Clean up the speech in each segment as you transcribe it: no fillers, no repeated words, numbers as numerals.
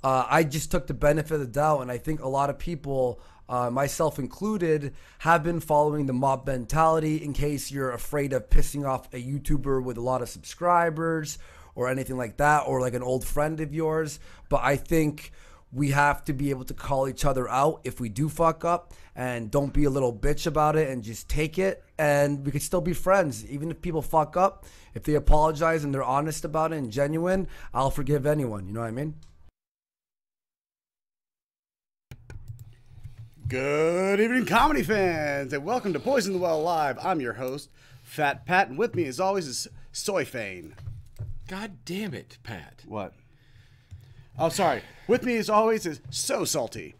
I just took the benefit of the doubt, and I think a lot of people, myself included, have been following the mob mentality in case you're afraid of pissing off a YouTuber with a lot of subscribers or anything like that, or like an old friend of yours. But I think we have to be able to call each other out if we do fuck up, and don't be a little bitch about it and just take it, and we could still be friends. Even if people fuck up, if they apologize and they're honest about it and genuine, I'll forgive anyone. You know what I mean? Good evening, comedy fans, and welcome to Poison the Well Live. I'm your host, Fat Pat, and with me, as always, is So Fain. God damn it, Pat. What? Oh, sorry. With me, as always, is So Salty.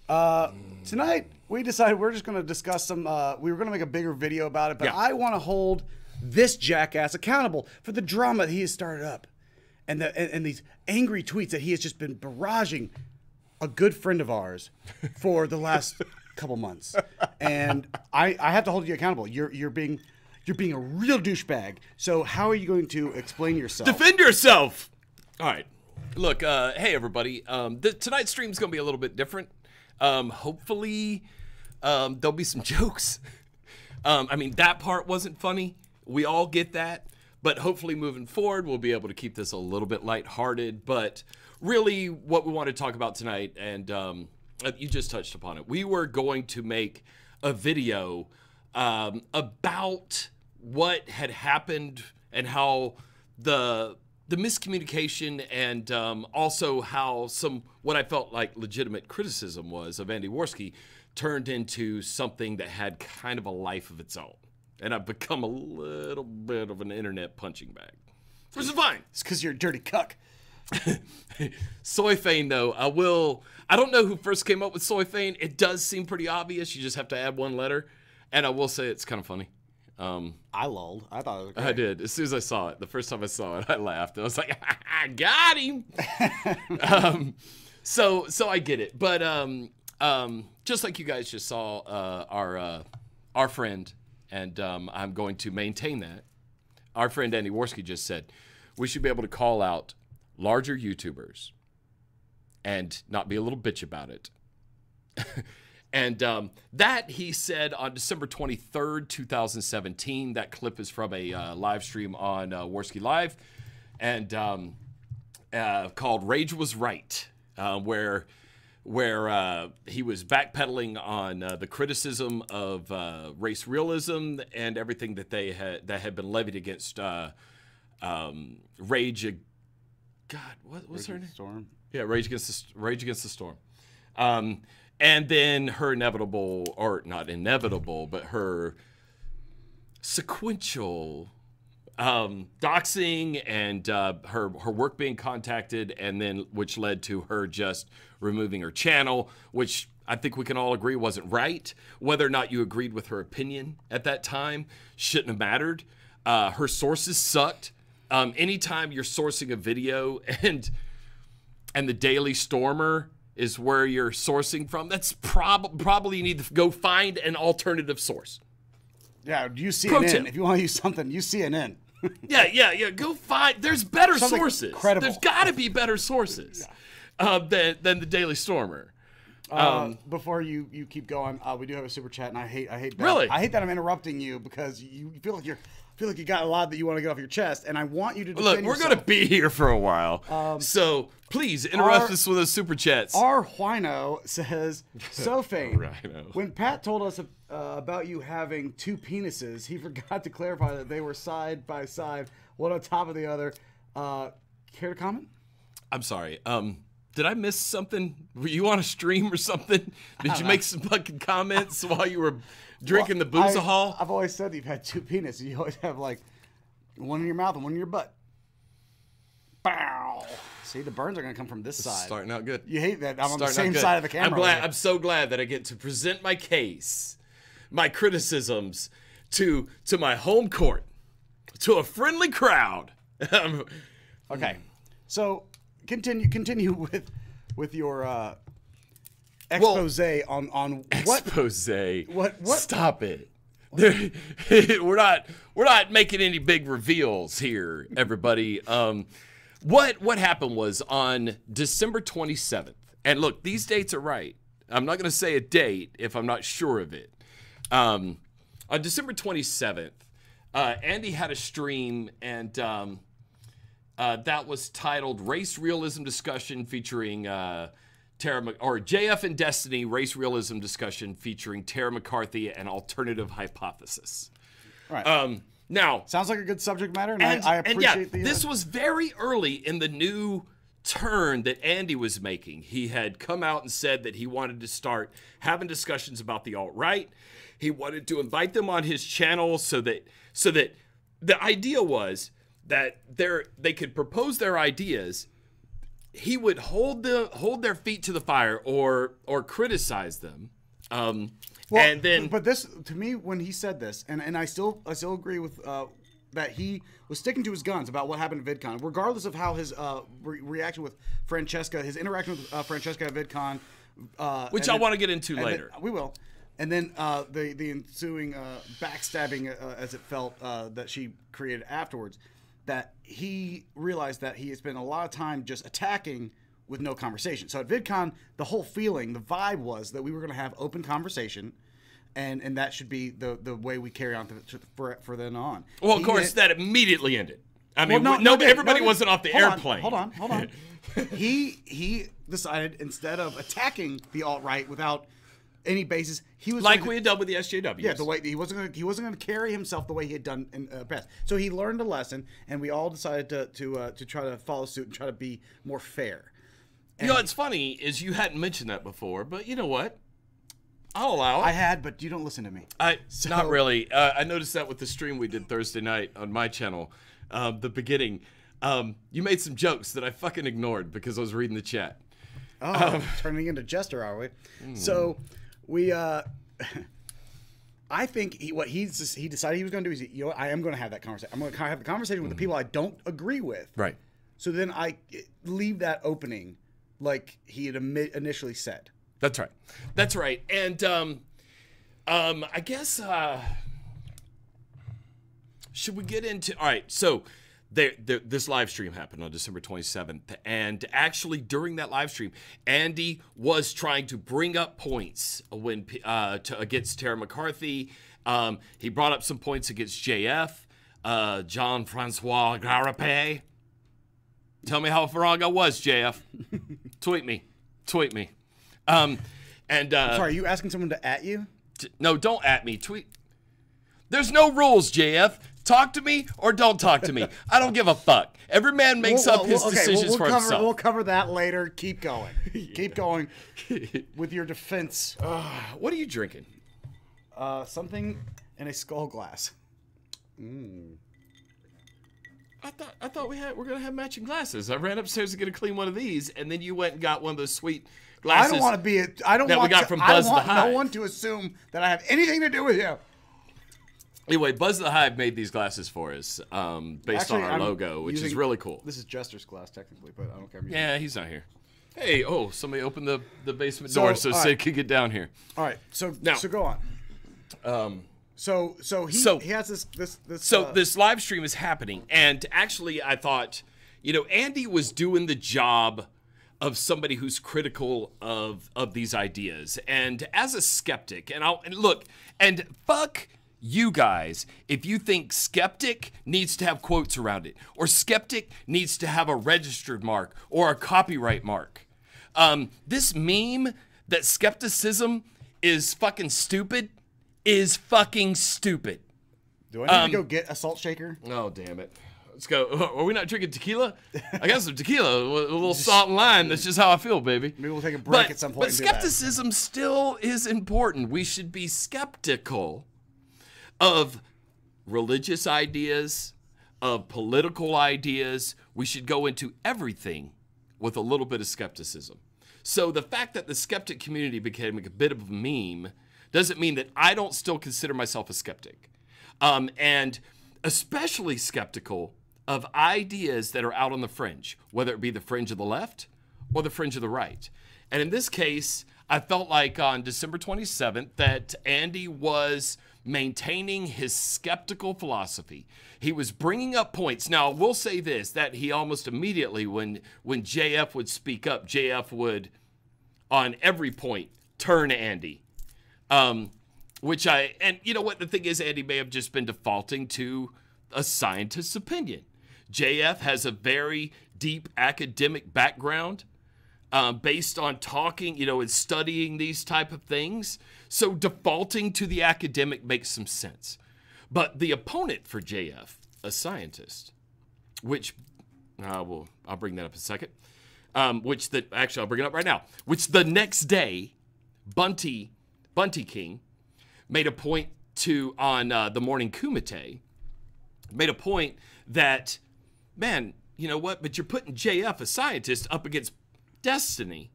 Tonight, we decided we're just going to discuss some, we were going to make a bigger video about it, but Yeah. I want to hold this jackass accountable for the drama that he has started up and these angry tweets that he has just been barraging a good friend of ours for the last couple months. And I have to hold you accountable. You're being a real douchebag. So how are you going to explain yourself? Defend yourself! All right. Look, hey, everybody. Tonight's stream's going to be a little bit different. Hopefully, there'll be some jokes. I mean, that part wasn't funny. We all get that. But hopefully, moving forward, we'll be able to keep this a little bit lighthearted. But really, what we want to talk about tonight, and you just touched upon it, we were going to make a video about what had happened and how the miscommunication, and also how what I felt like legitimate criticism was of Andy Warski turned into something that had kind of a life of its own. And I've become a little bit of an internet punching bag. Which is fine. It's because you're a dirty cuck. Soy Fain, though, I don't know who first came up with Soy Fain. It does seem pretty obvious. You just have to add one letter. And I will say it's kind of funny. I lulled. I thought it was great. I did. As soon as I saw it, the first time I saw it, I laughed. I was like, I got him. So I get it. But just like you guys just saw, our friend, and I'm going to maintain that, our friend Andy Warski just said, we should be able to call out larger YouTubers and not be a little bitch about it. And that he said on December 23rd, 2017. That clip is from a live stream on Warski Live, and called "Rage Was Right," where he was backpedaling on the criticism of race realism and everything that that had been levied against Rage. God, what was her name? Storm. Yeah, Rage Against the Storm. And then her inevitable, or not inevitable, but her sequential doxing and her work being contacted, and then which led to her just removing her channel, which I think we can all agree wasn't right. Whether or not you agreed with her opinion at that time shouldn't have mattered. Her sources sucked. Anytime you're sourcing a video and the Daily Stormer is where you're sourcing from, that's probably you need to go find an alternative source. Yeah, use CNN. If you want to use something, use CNN. Yeah. Go find. There's better Something sources. credible. There's got to be better sources than the Daily Stormer. Before you keep going, we do have a super chat, and I hate that. Really? I hate that I'm interrupting you because you feel like you got a lot that you want to get off your chest, and I want you to defend Look, we're yourself. going to be here for a while, so please interrupt us with those super chats. Our Whino says, So Fain, Rhino. when Pat told us about you having two penises, he forgot to clarify that they were side by side, one on top of the other. Care to comment? I'm sorry. Did I miss something? Were you on a stream or something? Did you make some fucking comments while you were drinking the booze hall? I've always said that you've had two penises. You always have like one in your mouth and one in your butt. Bow. See, the burns are going to come from this side. Starting out good. You hate that. I'm on the same side of the camera. I'm so glad that I get to present my case, my criticisms to my home court, to a friendly crowd. Okay. So continue with your expose on what expose. What? Stop it. We're not making any big reveals here, everybody. what happened was on December 27th, and look, these dates are right. I'm not going to say a date if I'm not sure of it. On December 27th, Andy had a stream, and that was titled Race Realism Discussion featuring JF and Destiny Race Realism Discussion featuring Tara McCarthy and Alternative Hypothesis. All right. Now, sounds like a good subject matter, and I appreciate this was very early in the new turn that Andy was making. He had come out and said that he wanted to start having discussions about the alt-right. He wanted to invite them on his channel so that the idea was that they could propose their ideas. He would hold their feet to the fire or criticize them. And then, but this, to me, when he said this, and I still agree with that he was sticking to his guns about what happened at VidCon, regardless of how his reaction with Francesca, his interaction with Francesca at VidCon, which I want to get into later. We will, and then the ensuing backstabbing, as it felt, that she created afterwards. That he realized that he had spent a lot of time just attacking with no conversation. So at VidCon, the whole feeling, the vibe was that we were going to have open conversation, and that should be the way we carry on for then on. Well, of course, that immediately ended. I mean, everybody wasn't off the airplane. Hold on. He decided, instead of attacking the alt-right without any basis, he was we had done with the SJWs. Yeah, the way he wasn't going to carry himself the way he had done in the past. So he learned a lesson, and we all decided to try to follow suit and try to be more fair. And what's funny is you hadn't mentioned that before, but you know what? I'll allow it. I had, but you don't listen to me. Not really. I noticed that with the stream we did Thursday night on my channel, the beginning. You made some jokes that I fucking ignored because I was reading the chat. Oh, turning into Jester, are we? So we, I think he decided he was going to do is, I am going to have that conversation. I'm going to have the conversation with the people I don't agree with. Right. So then I leave that opening like he had initially said. That's right. That's right. And I guess should we get into? All right. So this live stream happened on December 27th, and actually during that live stream, Andy was trying to bring up points against Tara McCarthy. He brought up some points against JF, Jean-Francois Garapé. Tell me how wrong I was, JF. Tweet me. Sorry, are you asking someone to at you? No, don't at me. Tweet. There's no rules, JF. Talk to me or don't talk to me. I don't give a fuck. Every man makes up his decisions for himself. We'll cover that later. Keep going. Keep going with your defense. What are you drinking? Something in a skull glass. I thought we're gonna have matching glasses. I ran upstairs to get a clean one of these, and then you went and got one of those sweet glasses. I don't want to be. I don't want no one to assume that I have anything to do with you. Anyway, Buzz the Hive made these glasses for us, based on our logo, which is really cool. This is Jester's glass, technically, but I don't care. Yeah, he's not here. Hey, somebody opened the basement door so Sid could get down here. All right, so go on. So he has this. So this live stream is happening, and actually, I thought, Andy was doing the job of somebody who's critical of these ideas, and as a skeptic, and fuck you guys if you think skeptic needs to have quotes around it, or skeptic needs to have a registered mark or a copyright mark. This meme that skepticism is fucking stupid is fucking stupid. Do I need to go get a salt shaker? Oh, damn it. Let's go. Are we not drinking tequila? I got some tequila, a little salt and lime. That's just how I feel, baby. Maybe we'll take a break at some point. But skepticism still is important. We should be skeptical of religious ideas, of political ideas. We should go into everything with a little bit of skepticism. So the fact that the skeptic community became a bit of a meme doesn't mean that I don't still consider myself a skeptic. And especially skeptical of ideas that are out on the fringe, whether it be the fringe of the left or the fringe of the right. And in this case, I felt like on December 27th that Andy was maintaining his skeptical philosophy. He was bringing up points. Now, we'll say this, that he almost immediately, when JF would speak up, JF would, on every point, turn Andy. And you know what, the thing is, Andy may have just been defaulting to a scientist's opinion. JF has a very deep academic background based on talking, and studying these type of things. So defaulting to the academic makes some sense. But the opponent for JF, a scientist, which, I'll bring that up in a second, actually I'll bring it up right now, which the next day, Bunty King made a point to, on the Morning Kumite, made a point that, man, you know what, but you're putting JF, a scientist, up against Destiny,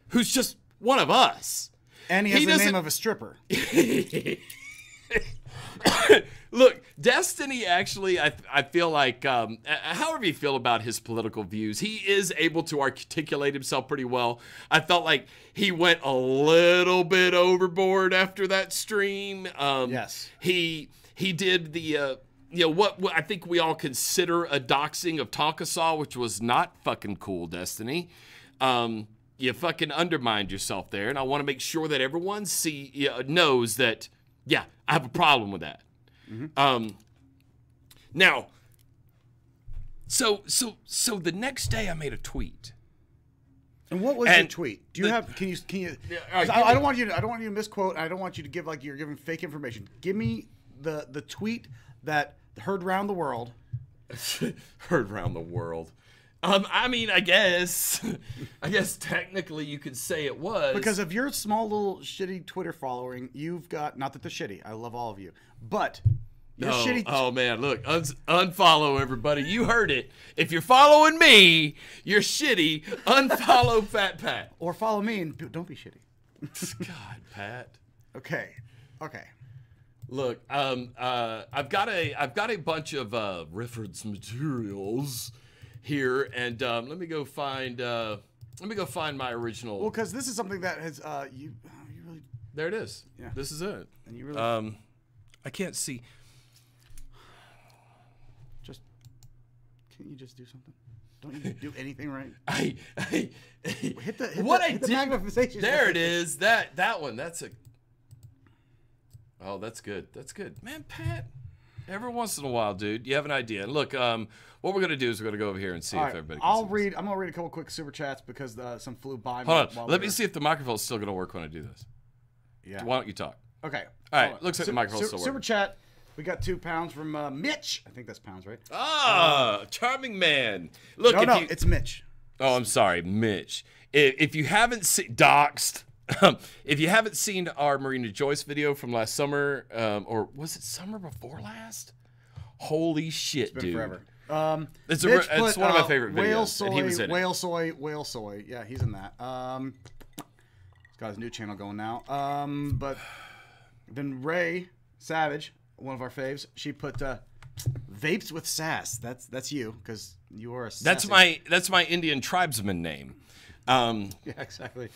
who's just one of us. And he has the name of a stripper. Look, Destiny actually, I feel like, however you feel about his political views, he is able to articulate himself pretty well. I felt like he went a little bit overboard after that stream. Yes. He did the, what I think we all consider a doxing of Tonkasaw, which was not fucking cool, Destiny. You fucking undermined yourself there, and I want to make sure that everyone knows that, yeah, I have a problem with that. Mm-hmm. Now, so the next day I made a tweet. And what was your tweet? Do you have? Can you? I don't want you to misquote. I don't want you to give like you're giving fake information. Give me the tweet that heard round the world. Heard round the world. I mean, I guess technically you could say it was. Because of your small little shitty Twitter following, you've got, not that they're shitty, I love all of you, but your shitty... Oh, man, look, unfollow everybody. You heard it. If you're following me, you're shitty. Unfollow Fat Pat. Or follow me and don't be shitty. God, Pat. Okay. Look, I've got a bunch of reference materials here, and let me go find my original. Well, because this is something that has you really. There it is. Yeah. This is it. And you really. I can't see. Can't you just do something? Don't you do anything right? hit the magnification. There it is. That one. That's a. Oh, that's good. That's good, man, Pat. Every once in a while, dude, you have an idea. And look, what we're gonna do is we're gonna go over here and see if everybody. I'm gonna read a couple quick super chats because some flew by. Hold on. Let me see if the microphone's still gonna work when I do this. Yeah. Why don't you talk? Okay. All right. Looks like the microphone's still working. Super chat. We got £2 from Mitch. I think that's pounds, right? Charming man. Look, it's Mitch. Oh, I'm sorry, Mitch. If you haven't seen doxed. If you haven't seen our Marina Joyce video from last summer, or was it summer before last? Holy shit, it's been dude! Forever. It's one of my favorite videos. And he was in it. Whale soy. Yeah, he's in that. He's got his new channel going now. But then Ray Savage, one of our faves, she put vapes with sass. That's you because you are a. Sassy. That's my Indian tribesman name. Yeah, exactly.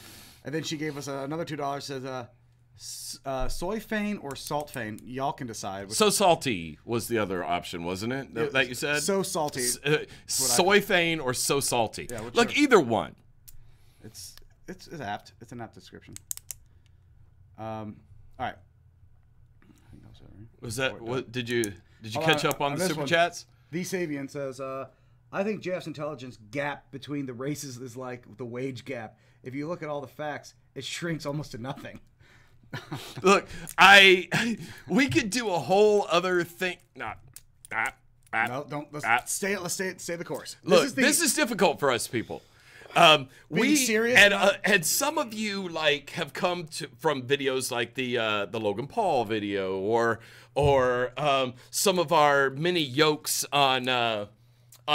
And then she gave us another $2. Says, soy Fain or salt Fain. Y'all can decide. So salty was the other option, wasn't it? That you said? So salty. Soy Fain or so salty. Yeah, look, either one. It's apt. It's an apt description. All right. I think that was it, right? Was that what? Did you catch up on the super chats? The Sabian says, I think JF's intelligence gap between the races is like the wage gap. If you look at all the facts, it shrinks almost to nothing. Look, we could do a whole other thing. No, don't. Let's stay the course. Look, this is difficult for us people. We serious and some of you like have come from videos like the Logan Paul video or some of our mini yokes on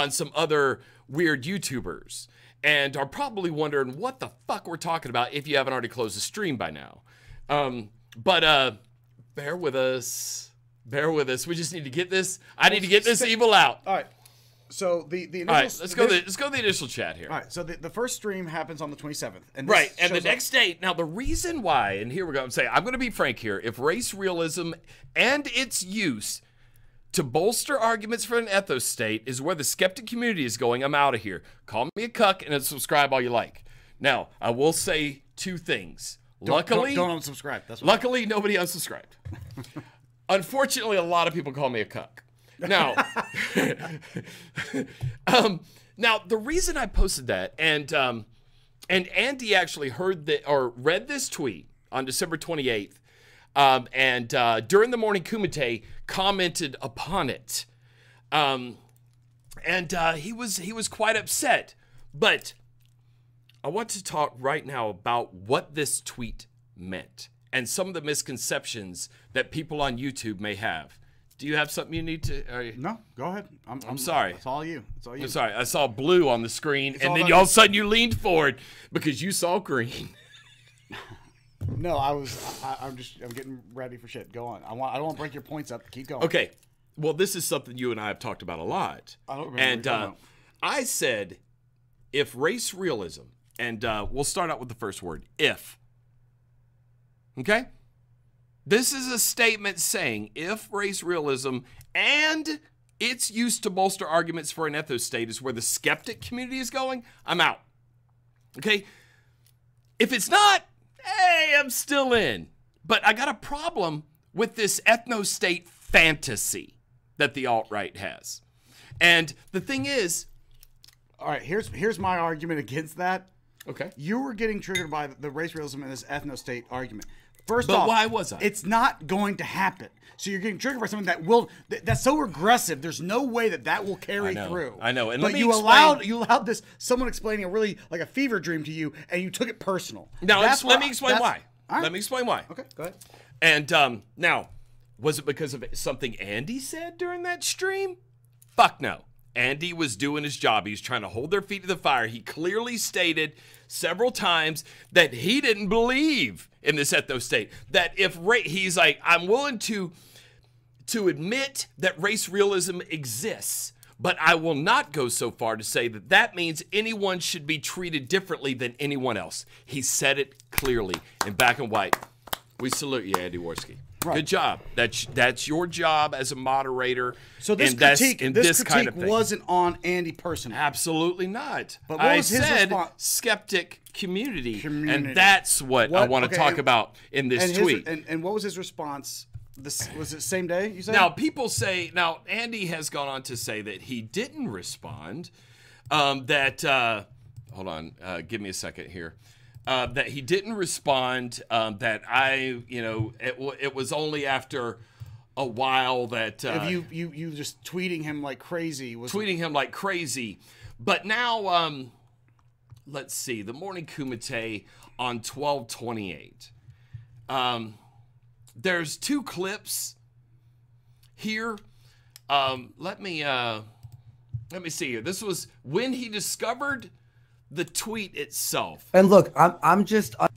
some other weird YouTubers. And are probably wondering what the fuck we're talking about if you haven't already closed the stream by now. But bear with us. We just need to get this. I need to get this evil out. All right. So the initial, all right, let's go to the initial chat here. All right, so the first stream happens on the 27th, and Right, and the next day. Now, the reason why, and here we go. I'm going to be frank here. If race realism and its use to bolster arguments for an ethos state is where the skeptic community is going, I'm out of here. Call me a cuck and subscribe all you like. Now, I will say two things. Luckily, don't unsubscribe. That's what luckily, nobody unsubscribed. Unfortunately, a lot of people call me a cuck. Now, now the reason I posted that, and Andy actually heard that or read this tweet on December 28th, and during the morning kumite commented upon it, and he was quite upset. But I want to talk right now about what this tweet meant and some of the misconceptions that people on YouTube may have. Do you have something you need to? No, go ahead. I'm sorry. It's all you. It's all you. I'm sorry. I saw blue on the screen, and then all of a sudden you leaned forward because you saw green. No, I'm getting ready for shit. Go on. I don't want to break your points up. Keep going. Okay. Well, this is something you and I have talked about a lot. I don't remember. And I said, if race realism, and we'll start out with the first word, if. Okay? This is a statement saying, if race realism and its use to bolster arguments for an ethos state is where the skeptic community is going, I'm out. Okay? If it's not, hey, I'm still in. But I got a problem with this ethno-state fantasy that the alt-right has. And the thing is... All right, here's my argument against that. Okay. You were getting triggered by the race realism and this ethno-state argument. First but off, why was I? It's not going to happen. So you're getting triggered by something that's so regressive. There's no way that will carry through. I know. And but you allowed this someone explaining a fever dream to you, and you took it personal. Now let me explain why. Right. Let me explain why. Okay, go ahead. And now, was it because of something Andy said during that stream? Fuck no. Andy was doing his job. He was trying to hold their feet to the fire. He clearly stated several times that he didn't believe in this ethno state. That he's like, I'm willing to admit that race realism exists, but I will not go so far to say that means anyone should be treated differently than anyone else. He said it clearly in black and white. We salute you, Andy Warski. Right. Good job. That's your job as a moderator. So this critique wasn't on Andy personally. Absolutely not. But what was his response? Skeptic community. And that's what I want to talk about in this tweet. And what was his response? Was it same day, you said? Now, people say, Andy has gone on to say that he didn't respond, hold on, give me a second here. That he didn't respond, that it was only after a while that... you just tweeting him like crazy. Tweeting him like crazy. But now, let's see, the morning kumite on 12/28. There's two clips here. Let me see here. This was when he discovered the tweet itself. And look, I'm just... Go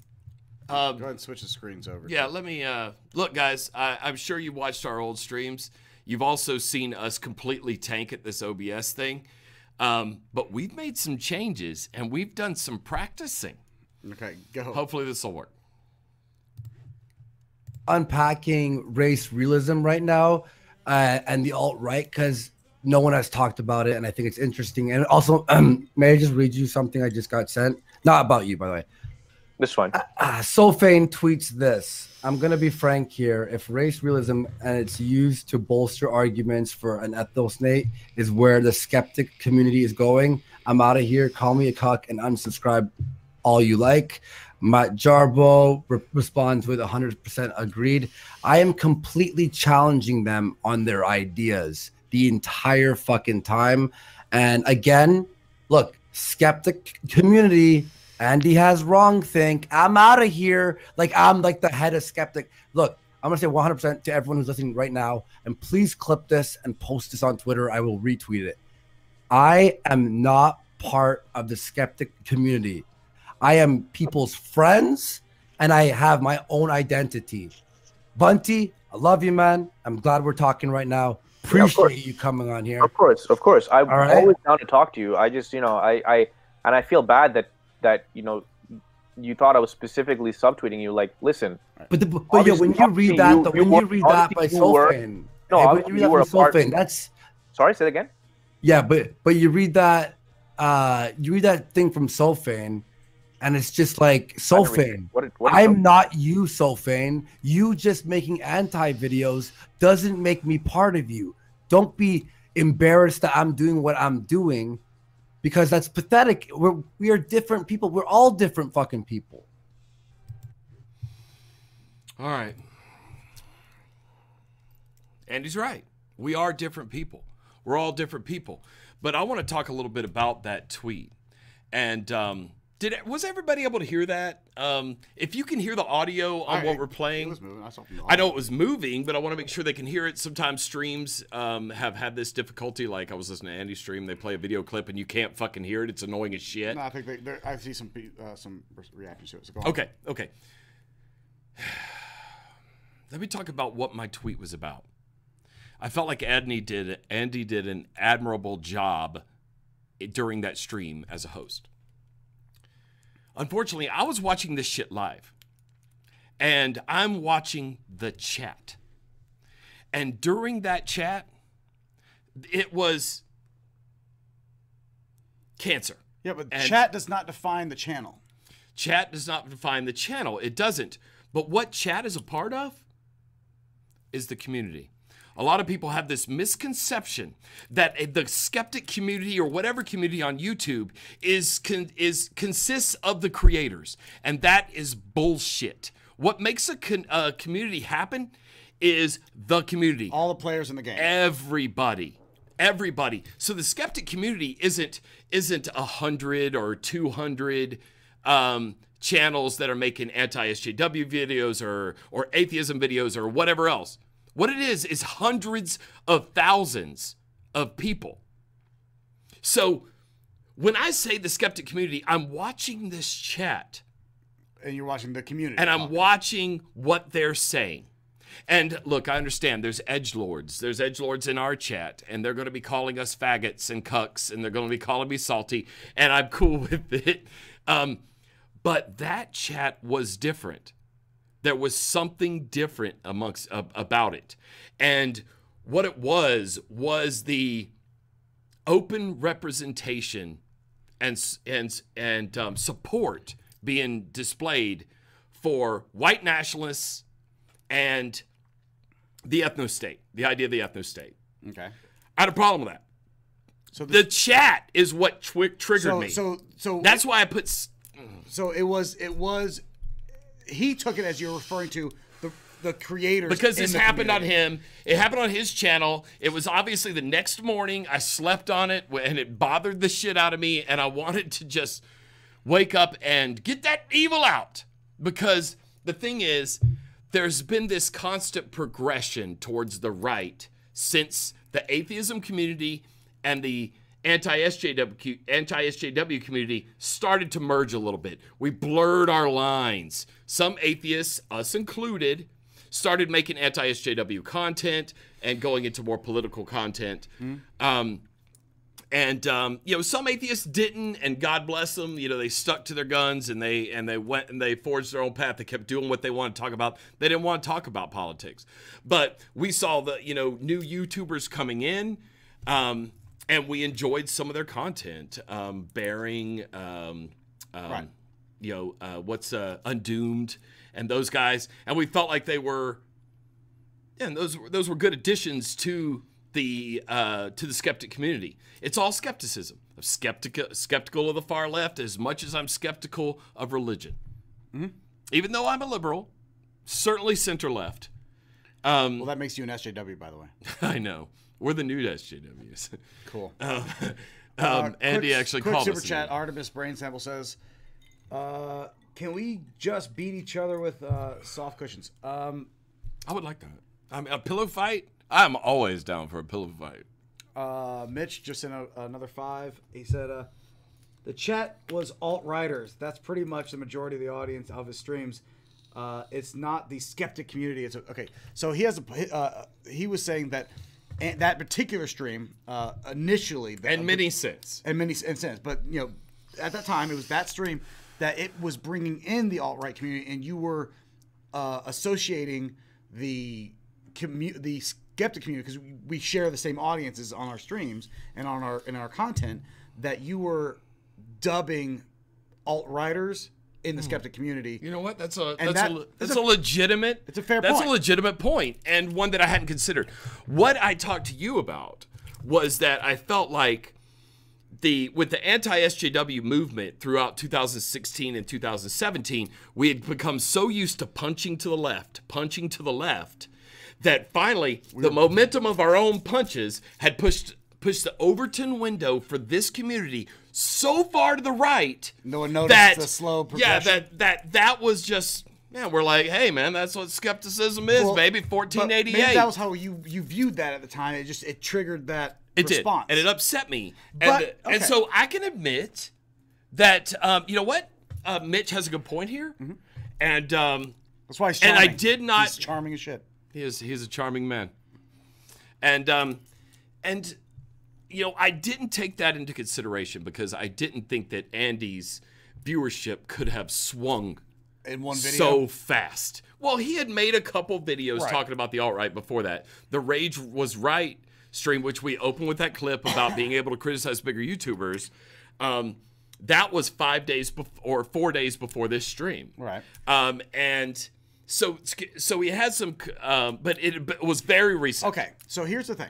ahead and switch the screens over. Yeah, let me... look, guys, I'm sure you watched our old streams. You've also seen us completely tank at this OBS thing. But we've made some changes, and we've done some practicing. Okay, go. Hopefully this will work. Unpacking race realism right now and the alt-right, because no one has talked about it, and I think it's interesting. And also, may I just read you something I just got sent? Not about you, by the way. This one. So Fain tweets this. I'm going to be frank here. If race realism and it's used to bolster arguments for an ethos state is where the skeptic community is going, I'm out of here. Call me a cuck and unsubscribe all you like. Matt Jarbo responds with 100% agreed. I am completely challenging them on their ideas the entire fucking time. And again, look, skeptic community, Andy has wrong think. I'm out of here. Like, I'm like the head of skeptic. Look, I'm going to say 100% to everyone who's listening right now, and please clip this and post this on Twitter. I will retweet it. I am not part of the skeptic community. I am people's friends, and I have my own identity. Bunty, I love you, man. I'm glad we're talking right now. appreciate you coming on here. Of course. I'm All right. always down to talk to you. I just, I feel bad that you thought I was specifically subtweeting you. Like, listen. But yeah, when you read that, by So Fain, when you read that by So Fain, that's. Sorry, say it again. Yeah, but you read that thing from So Fain, and it's just like, So Fain, I'm not you, So Fain. You just making anti videos doesn't make me part of you. Don't be embarrassed that I'm doing what I'm doing, because that's pathetic. We are different people. We're all different fucking people. All right. Andy's right. We are different people. We're all different people. But I want to talk a little bit about that tweet. And was everybody able to hear that? If you can hear the audio on what we're playing. It was moving. I know it was moving, but I want to make sure they can hear it. Sometimes streams have had this difficulty. Like, I was listening to Andy's stream. They play a video clip and you can't fucking hear it. It's annoying as shit. No, I think I see some reactions to it. So go on. Okay. Let me talk about what my tweet was about. I felt like Andy did an admirable job during that stream as a host. Unfortunately, I was watching this shit live, and I'm watching the chat. And during that chat, it was cancer. Yeah, but chat does not define the channel. Chat does not define the channel. It doesn't. But what chat is a part of is the community. A lot of people have this misconception that the skeptic community or whatever community on YouTube consists of the creators, and that is bullshit. What makes a community happen is the community. All the players in the game. Everybody. So the skeptic community isn't 100 or 200 channels that are making anti-SJW videos or atheism videos or whatever else. What it is hundreds of thousands of people. So when I say the skeptic community, I'm watching this chat. And you're watching the community. And I'm watching what they're saying. And look, I understand there's edgelords. There's edgelords in our chat, and they're going to be calling us faggots and cucks, and they're going to be calling me salty, and I'm cool with it. But that chat was different. There was something different about it. And what it was the open representation and support being displayed for white nationalists and the ethno-state, the idea of the ethno-state. Okay. I had a problem with that. So the chat is what triggered me. So that's why I put... So it was... He took it as you're referring to the creators. Because this happened on him. It happened on his channel. It was obviously the next morning. I slept on it, and it bothered the shit out of me, and I wanted to just wake up and get that evil out. Because the thing is, there's been this constant progression towards the right since the atheism community and the anti-SJW community started to merge a little bit. We blurred our lines. Some atheists, us included, started making anti-SJW content and going into more political content. Some atheists didn't, and God bless them. They stuck to their guns and they went and they forged their own path. They kept doing what they wanted to talk about. They didn't want to talk about politics. But we saw the new YouTubers coming in. And we enjoyed some of their content, Bearing, Undoomed, and those guys, and we felt like they were, and those were good additions to the skeptic community. It's all skepticism. I'm skeptical of the far left as much as I'm skeptical of religion. Mm-hmm. Even though I'm a liberal, certainly center left. Well, that makes you an SJW, by the way. I know. We're the new SJWs. Cool. Andy actually called super us. Chat. Artemis Brain Sample says, "Can we just beat each other with soft cushions?" I would like that. I mean, a pillow fight. I'm always down for a pillow fight. Mitch just sent another 5. He said, "The chat was alt-righters. That's pretty much the majority of the audience of his streams. It's not the skeptic community." Okay. So he has he was saying that and that particular stream initially, and many since, but at that time it was that stream that it was bringing in the alt-right community, and you were associating the skeptic community, because we share the same audiences on our streams and in our content, that you were dubbing alt-righters in the skeptic community. You know what? That's a legitimate. It's a fair point. That's a legitimate point, and one that I hadn't considered. What I talked to you about was that I felt like with the anti-SJW movement throughout 2016 and 2017, we had become so used to punching to the left, that finally the momentum of our own punches had pushed the Overton window for this community so far to the right. No one noticed the slow progression. Yeah, that was just, we're like, hey man, that's what skepticism is, baby. 1488. Maybe that was how you viewed that at the time. It triggered that response. Did, and it upset me. And so I can admit that you know what, Mitch has a good point here, and that's why he's charming. And I did not. He's charming as shit. He's a charming man, and I didn't take that into consideration because I didn't think that Andy's viewership could have swung in one video so fast. Well, he had made a couple videos talking about the alt-right before that. The Rage Was Right stream, which we opened with that clip about being able to criticize bigger YouTubers, that was 4 days before this stream. Right. And so he had some, but it was very recent. Okay, so here's the thing.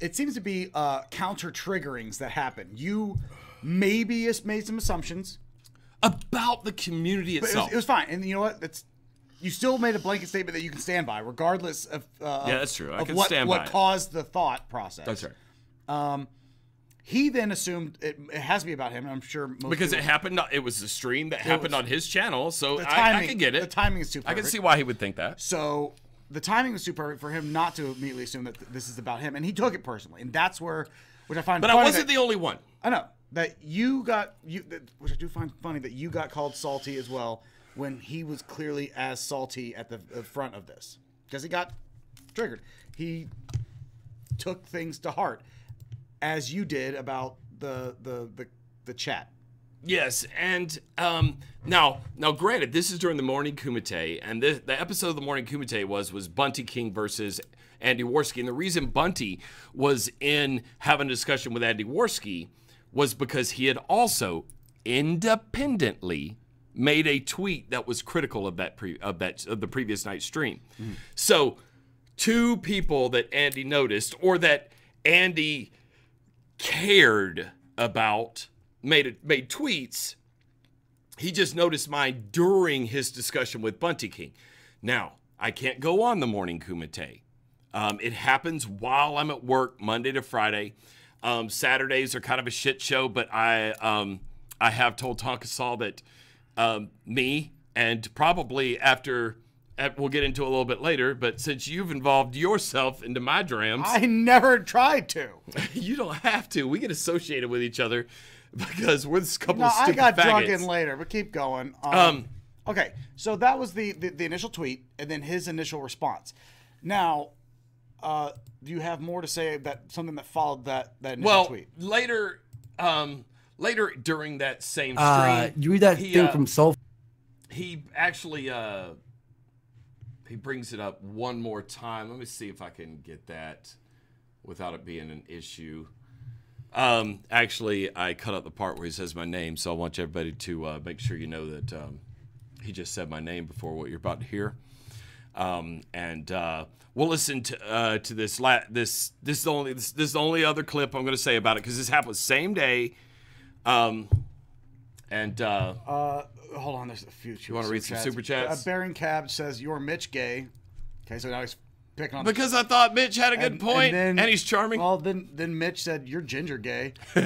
It seems to be counter triggerings that happen. You maybe made some assumptions about the community itself. It was fine, and you know what? You still made a blanket statement that you can stand by, regardless of that's true. I can what, stand by what caused the thought process. That's right. He then assumed it has to be about him, and I'm sure because it happened. It was a stream that happened on his channel, so I can get it. The timing is too perfect. I can see why he would think that. So the timing was too perfect for him not to immediately assume that this is about him, and he took it personally, and that's which I find. But funny I wasn't the only one. I know that which I do find funny that you got called salty as well when he was clearly as salty at the front of this, because he got triggered. He took things to heart, as you did about the chat. Yes, and now granted, this is during the Morning Kumite, and the episode of the Morning Kumite was Bunty King versus Andy Warski, and the reason Bunty was in having a discussion with Andy Warski was because he had also independently made a tweet that was critical of the previous night's stream. So, two people that Andy noticed, or that Andy cared about, made tweets. He just noticed mine during his discussion with Bunty King. Now, I can't go on the Morning Kumite. It happens while I'm at work Monday to Friday. Saturdays are kind of a shit show, but I have told Tonkasal that me, and probably we'll get into it a little bit later, but since you've involved yourself into my drams. I never tried to. You don't have to. We get associated with each other because we're this couple of stupid I got faggots. drunk in later, but keep going. Okay, so that was the initial tweet, and then his initial response. Now, do you have more to say about something that followed that initial tweet? Later during that same stream, you read that thing from So. He actually he brings it up one more time. Let me see if I can get that without it being an issue. Actually, I cut out the part where he says my name, so I want everybody to make sure you know that he just said my name before what you're about to hear. And we'll listen to this. This is the only other clip I'm going to say about it because this happened the same day. Hold on, there's a few. You want to read some super chats? Baron Cab says you're Mitch gay. Okay, so now he's picking on because I thought Mitch had a good point, and he's charming. Well, then Mitch said you're ginger gay. All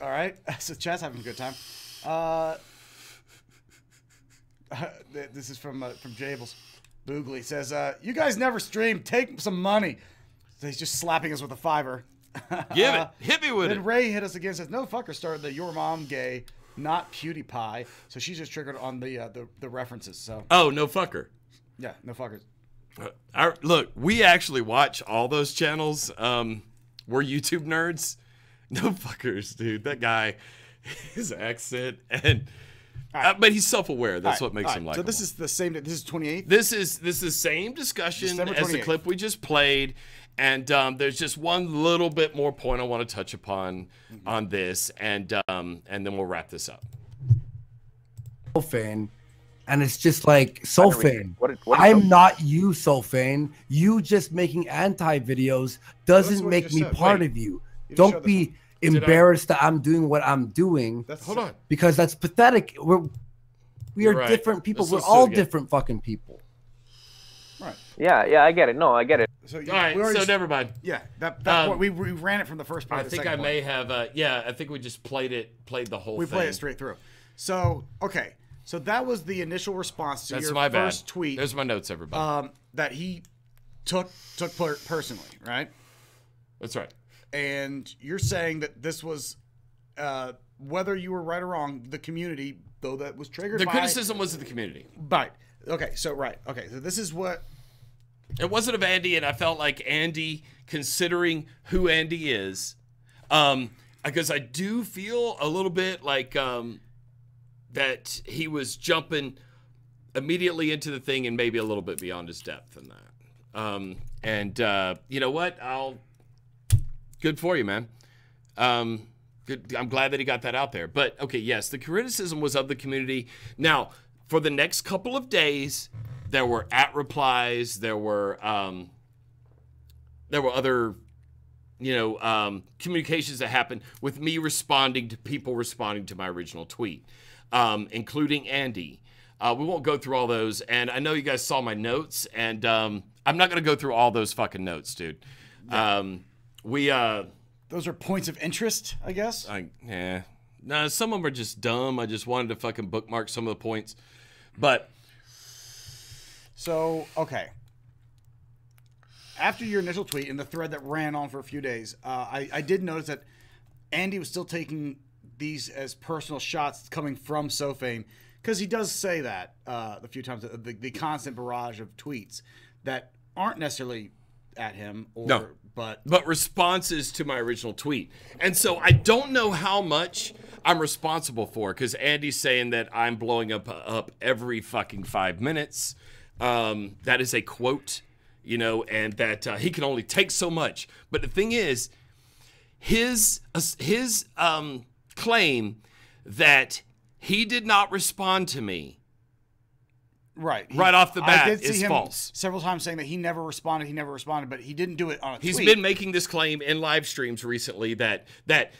right, so chat's having a good time. This is from Jables. Boogly says, "You guys never stream. Take some money." So he's just slapping us with a $5. Give it. Hit me with it. Then Ray hit us again. Says, "No fucker started the your mom gay, not PewDiePie." So she's just triggered on the references. So no fucker. Yeah, no fuckers. Look, we actually watch all those channels. We're YouTube nerds. No fuckers, dude. That guy, his accent, and but he's self-aware. That's what makes him like. So this is the same. This is 28th. This is the same discussion as the clip we just played, and there's just one little bit more point I want to touch upon on this, and then we'll wrap this up. So Fain, and it's just like So Fain. What I'm not you, So Fain. You just making anti videos doesn't make me part of you. Don't be embarrassed that I'm doing what I'm doing. Hold on, because that's pathetic. We are different people. We're all different fucking people. Right. Yeah, I get it. No, I get it. So, all right, so never mind. Yeah, that we ran it from the first part. I think I may have. I think we just played the whole thing. We played it straight through. So okay, so that was the initial response to your first tweet. There's my notes, everybody. That he took personally, right? That's right. And you're saying that this was, whether you were right or wrong, the community, though, that was triggered. The criticism was of the community. Right. Okay. So right. Okay. So this is what. It wasn't of Andy, and I felt like Andy, considering who Andy is, because I do feel a little bit like that he was jumping immediately into the thing and maybe a little bit beyond his depth in that. And you know what? Good for you, man. Good. I'm glad that he got that out there. But okay, yes, the criticism was of the community. Now, for the next couple of days, there were replies. There were other, communications that happened with me responding to people responding to my original tweet, including Andy. We won't go through all those. And I know you guys saw my notes, and I'm not going to go through all those fucking notes, dude. Yeah. Those are points of interest, I guess. No, some of them are just dumb. I just wanted to fucking bookmark some of the points. But so okay. After your initial tweet and the thread that ran on for a few days, I did notice that Andy was still taking these as personal shots coming from So Fain, because he does say that a few times, the constant barrage of tweets that aren't necessarily at him or no. But responses to my original tweet. And so I don't know how much I'm responsible for, because Andy's saying that I'm blowing up every fucking 5 minutes. That is a quote, and that he can only take so much. But the thing is, his claim that he did not respond to me right off the bat is false. Several times saying that he never responded, but he didn't do it on a tweet. He's been making this claim in live streams recently that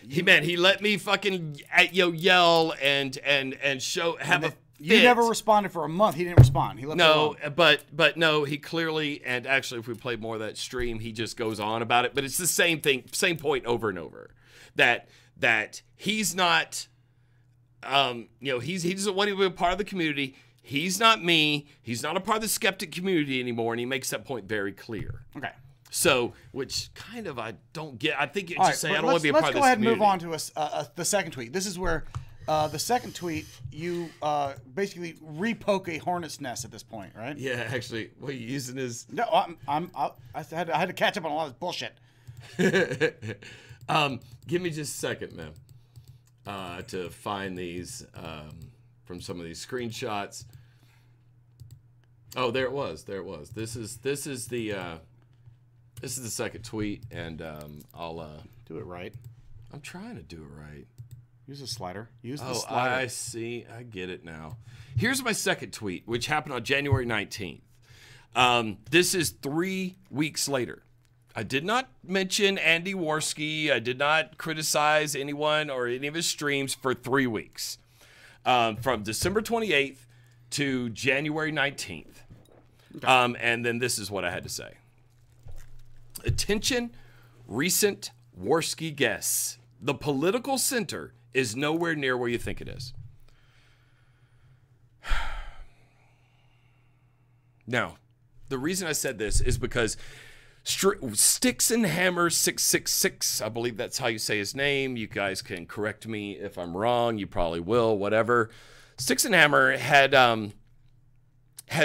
he let me fucking yell and show have a fit. You never responded for a month. He didn't respond. He left it alone. but no, he clearly, and actually if we play more of that stream, he just goes on about it, but it's the same thing, same point over and over. That he's not he doesn't want to be a part of the community. He's not me. He's not a part of the skeptic community anymore, and he makes that point very clear. Okay. So, which kind of I don't get. I think it's just saying I don't want to be a part of this community. Let's go ahead and move on to the second tweet. This is where the second tweet, you basically repoke a hornet's nest at this point, right? Yeah, actually, what are you using is... No, I had to catch up on a lot of this bullshit. Give me just a second, man, to find these from some of these screenshots. Oh, there it was. This is the second tweet, and I'll do it right. I'm trying to do it right. Use the slider. Oh, I see. I get it now. Here's my second tweet, which happened on January 19th. This is 3 weeks later. I did not mention Andy Warski. I did not criticize anyone or any of his streams for 3 weeks. From December 28th to January 19th. Okay. And then this is what I had to say. Attention, recent Warski guests. The political center is nowhere near where you think it is. Now, the reason I said this is because Sticks and Hammer 666, I believe that's how you say his name. You guys can correct me if I'm wrong. You probably will, whatever. Sticks and Hammer had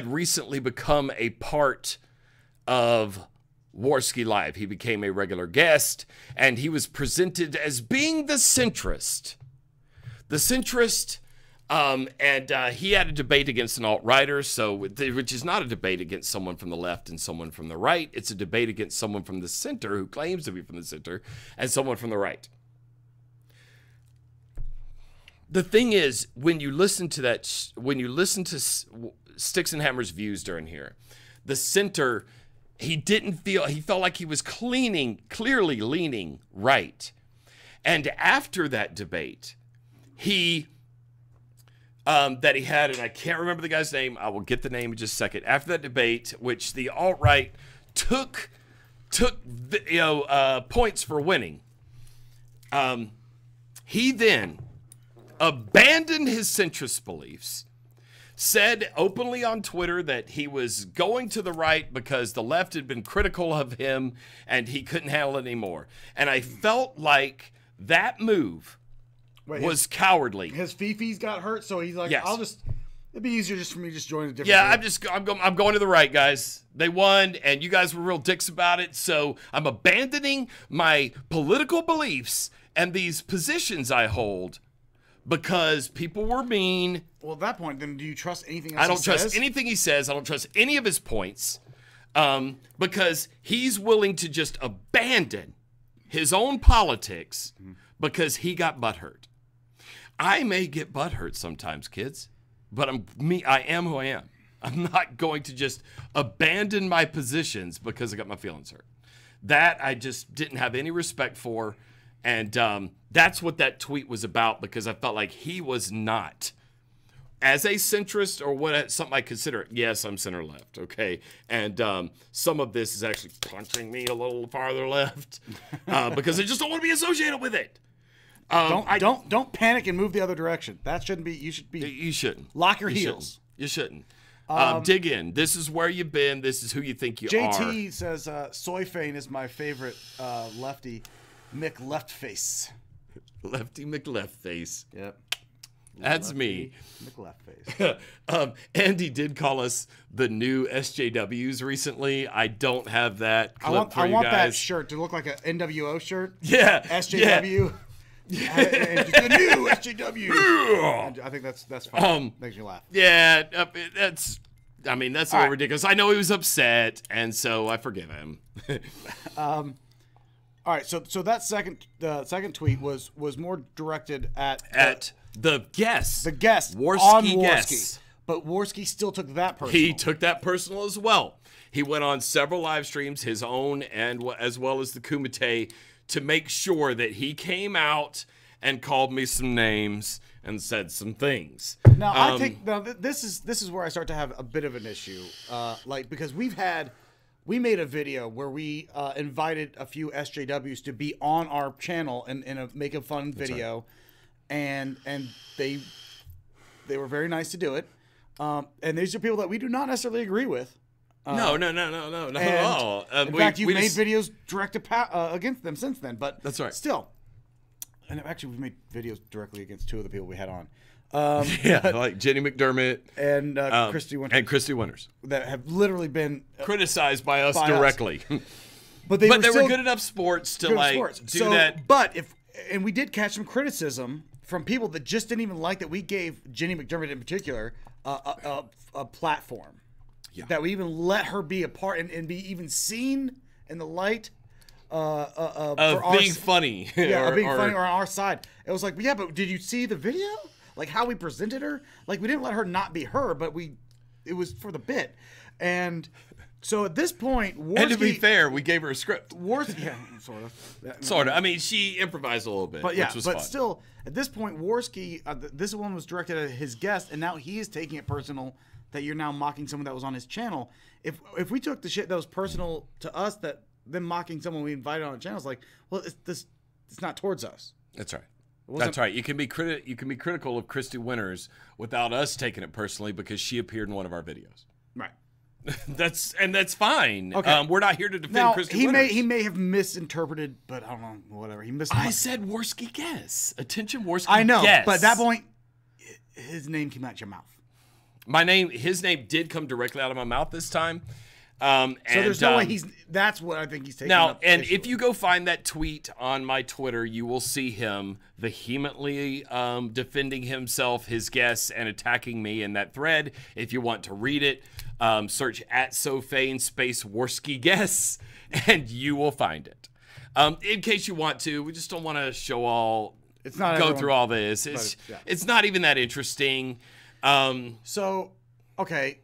recently become a part of Warski Live. He became a regular guest, and he was presented as being the centrist. The centrist, and he had a debate against an alt-righter, which is not a debate against someone from the left and someone from the right. It's a debate against someone from the center who claims to be from the center and someone from the right. The thing is, when you listen to Sticks and Hammers' views during here, the center, he felt like he was clearly leaning right. And after that debate, that he had, and I can't remember the guy's name. I will get the name in just a second. After that debate, which the alt-right took points for winning, he then abandoned his centrist beliefs, said openly on Twitter that he was going to the right because the left had been critical of him and he couldn't handle it anymore. And I felt like that move was cowardly. His Fifi's got hurt, so he's like, yes. It'd be easier just for me to just join a different group. group. I'm going to the right, guys. They won, and you guys were real dicks about it, so I'm abandoning my political beliefs and these positions I hold because people were mean. Well, at that point, then do you trust anything else I don't trust anything he says. I don't trust any of his points because he's willing to just abandon his own politics because he got butthurt. I may get butthurt sometimes, kids, but I am who I am. I'm not going to just abandon my positions because I got my feelings hurt. That I just didn't have any respect for, and that's what that tweet was about because I felt like he was not, as a centrist or something I consider. Yes, I'm center left, okay, and some of this is actually punching me a little farther left because I just don't want to be associated with it. Don't panic and move the other direction. That shouldn't be. You shouldn't. Lock your heels. You shouldn't. Dig in. This is where you've been. This is who you think you are. JT says So Fain is my favorite lefty McLeftface. Lefty McLeftface. Yep. That's me. McLeftface. Andy did call us the new SJWs recently. I don't have that clip for you guys. I want that shirt to look like an NWO shirt. Yeah. SJW. Yeah. The new SJW. I think that's fun. Makes you laugh. Yeah, that's a little ridiculous. I know he was upset, and so I forgive him. All right, so that second tweet was more directed at the guest. The guest. Warski guest. But Warski still took that personal. He took that personal as well. He went on several live streams, his own and as well as the Kumite, to make sure that he came out and called me some names and said some things. Now, I think this is where I start to have a bit of an issue, because we made a video where we invited a few SJWs to be on our channel in a make a fun video, and they were very nice to do it. And these are people that we do not necessarily agree with. No, not at all. In fact, you've made videos directed against them since then, but that's right. Still, and actually, we've made videos directly against two of the people we had on. Like Jenny McDermott and Christy Winters, that have literally been criticized by us directly. But they were good enough sports to do that. But we did catch some criticism from people that just didn't even like that we gave Jenny McDermott in particular a platform. Yeah. That we even let her be a part and be even seen in the light of being funny. Yeah, being funny or on our side. It was like, yeah, but did you see the video? Like how we presented her? Like we didn't let her not be her, but it was for the bit. And so at this point, and to be fair, we gave her a script. Yeah, sort of. I mean, she improvised a little bit, which was fun. Still, at this point, Warski, this one was directed at his guest, and now he is taking it personal that you're now mocking someone that was on his channel. If we took the shit that was personal to us, that them mocking someone we invited on our channel is like, well, it's not towards us. That's right. That's right. You can be critical of Christy Winters without us taking it personally because she appeared in one of our videos. Right. That's fine. Okay. We're not here to defend Christy Winters. He may have misinterpreted, but I don't know, whatever. I said Warski guess. Attention, Warski guess. I know, but at that point, his name came out your mouth. His name did come directly out of my mouth this time. So there's no way that's what I think he's taking now. up And officially. if you go find that tweet on my Twitter, you will see him vehemently defending himself, his guests, and attacking me in that thread. If you want to read it, search at So Fain space Warski guests, and you will find it. In case you want to, we just don't want to show all. It's not go everyone, through all this. It's not even that interesting. So, okay.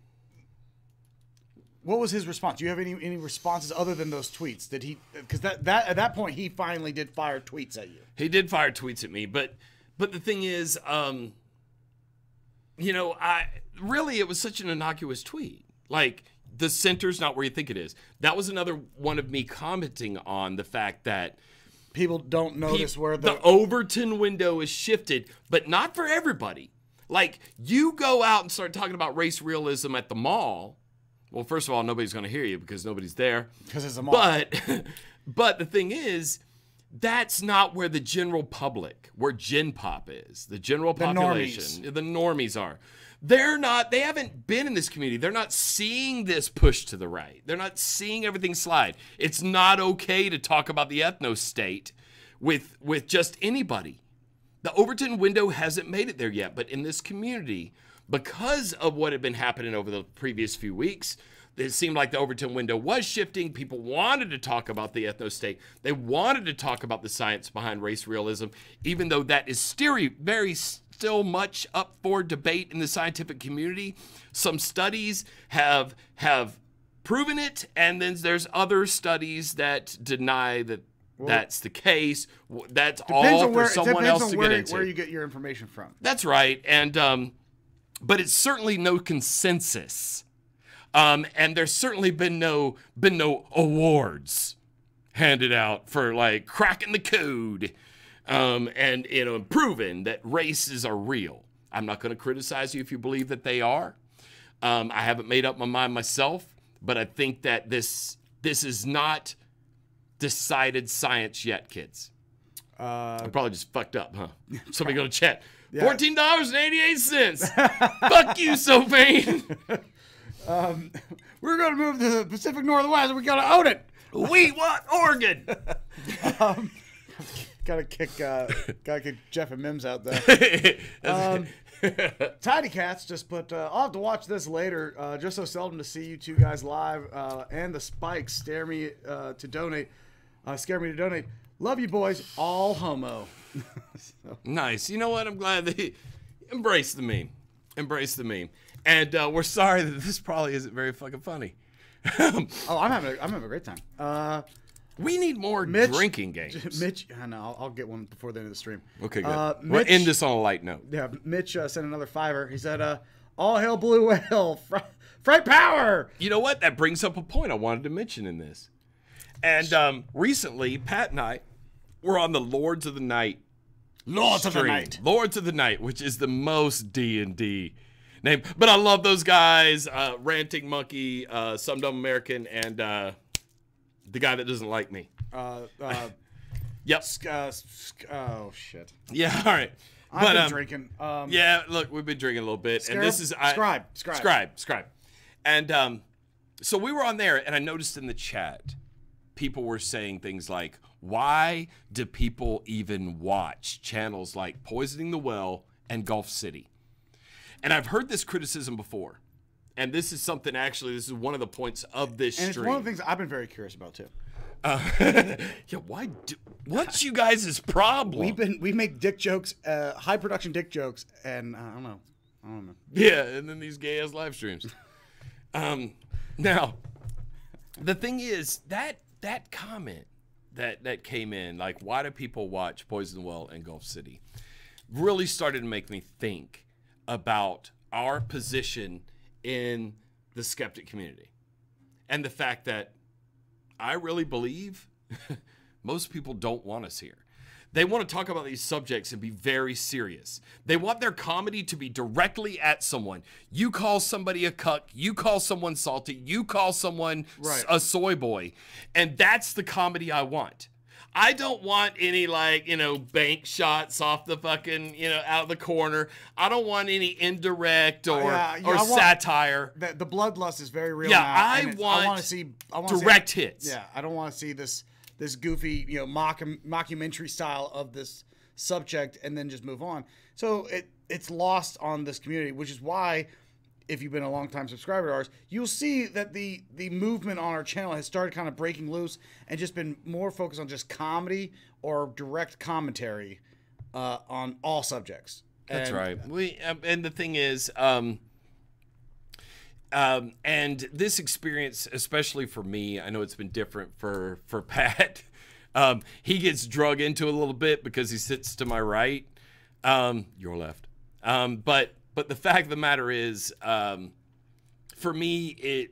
What was his response? Do you have any responses other than those tweets? Did he? Because that at that point he finally did fire tweets at you. He did fire tweets at me, but the thing is, you know, it was such an innocuous tweet. Like, the center's not where you think it is. That was another one of me commenting on the fact that people don't notice where the Overton window is shifted, but not for everybody. Like, you go out and start talking about race realism at the mall. Well, first of all, nobody's going to hear you because nobody's there. Because it's a mall. But the thing is, that's not where the general public, where Gen Pop is. The general population, the normies are. They haven't been in this community. They're not seeing this push to the right. They're not seeing everything slide. It's not okay to talk about the ethno-state with just anybody. The Overton window hasn't made it there yet, but in this community, because of what had been happening over the previous few weeks, it seemed like the Overton window was shifting. People wanted to talk about the ethno-state. They wanted to talk about the science behind race realism, even though that is still much up for debate in the scientific community. Some studies have proven it, and then there's other studies that deny that that's the case. That's all for someone else to get into. Where you get your information from. That's right, and but it's certainly no consensus, and there's certainly been no awards handed out for like cracking the code, and proving that races are real. I'm not going to criticize you if you believe that they are. I haven't made up my mind myself, but I think that this is not decided science yet, kids. I probably just fucked up, huh? Somebody go to chat. Yeah. $14.88. Fuck you, So Fain. We're going to move to the Pacific Northwest. We got to own it. We want Oregon. Gotta kick Jeff and Mims out there. Tidy Cats just put, I'll have to watch this later. Just so seldom to see you two guys live. And the spikes scare me to donate. Love you boys. All homo. So. Nice. You know what? I'm glad they embrace the meme. And we're sorry that this probably isn't very fucking funny. I'm having a great time. We need more drinking games. Mitch, I know. I'll get one before the end of the stream. Okay, good. We'll end this on a light note. Yeah, Mitch sent another $5. He said, all hail Blue Whale. Fright power. You know what? That brings up a point I wanted to mention in this. And recently, Pat and I were on the Lords of the Night Lords of the Night, which is the most D&D name. But I love those guys. Ranting Monkey, Some Dumb American, and the guy that doesn't like me. Yep. Oh, shit. Yeah, all right. I've been drinking. Yeah, look, we've been drinking a little bit. Scarab? And this is... Scribe. And so we were on there, and I noticed in the chat, people were saying things like, why do people even watch channels like Poisoning the Well and Gulf City? And I've heard this criticism before. And this is something, actually, this is one of the points of this stream. And it's one of the things I've been very curious about, too. Yeah, what's you guys' problem? We make dick jokes, high production dick jokes, and I don't know. Yeah, and then these gay-ass live streams. Now, the thing is, that comment that came in, like, why do people watch Poison Well and Gulf City, really started to make me think about our position in the skeptic community. And the fact that I really believe most people don't want us here. They want to talk about these subjects and be very serious. They want their comedy to be directly at someone. You call somebody a cuck. You call someone salty. You call someone a soy boy. And that's the comedy I want. I don't want any like, bank shots off the fucking, out of the corner. I don't want any indirect or satire. The bloodlust is very real. Yeah, now, I want to see direct hits. Yeah, I don't want to see this goofy, mockumentary style of this subject and then just move on. So it's lost on this community, which is why, if you've been a long-time subscriber to ours, you'll see that the movement on our channel has started kind of breaking loose and just been more focused on just comedy or direct commentary on all subjects. That's right. And the thing is, and this experience, especially for me, I know it's been different for Pat. He gets drug into a little bit because he sits to my right, your left. But the fact of the matter is, for me,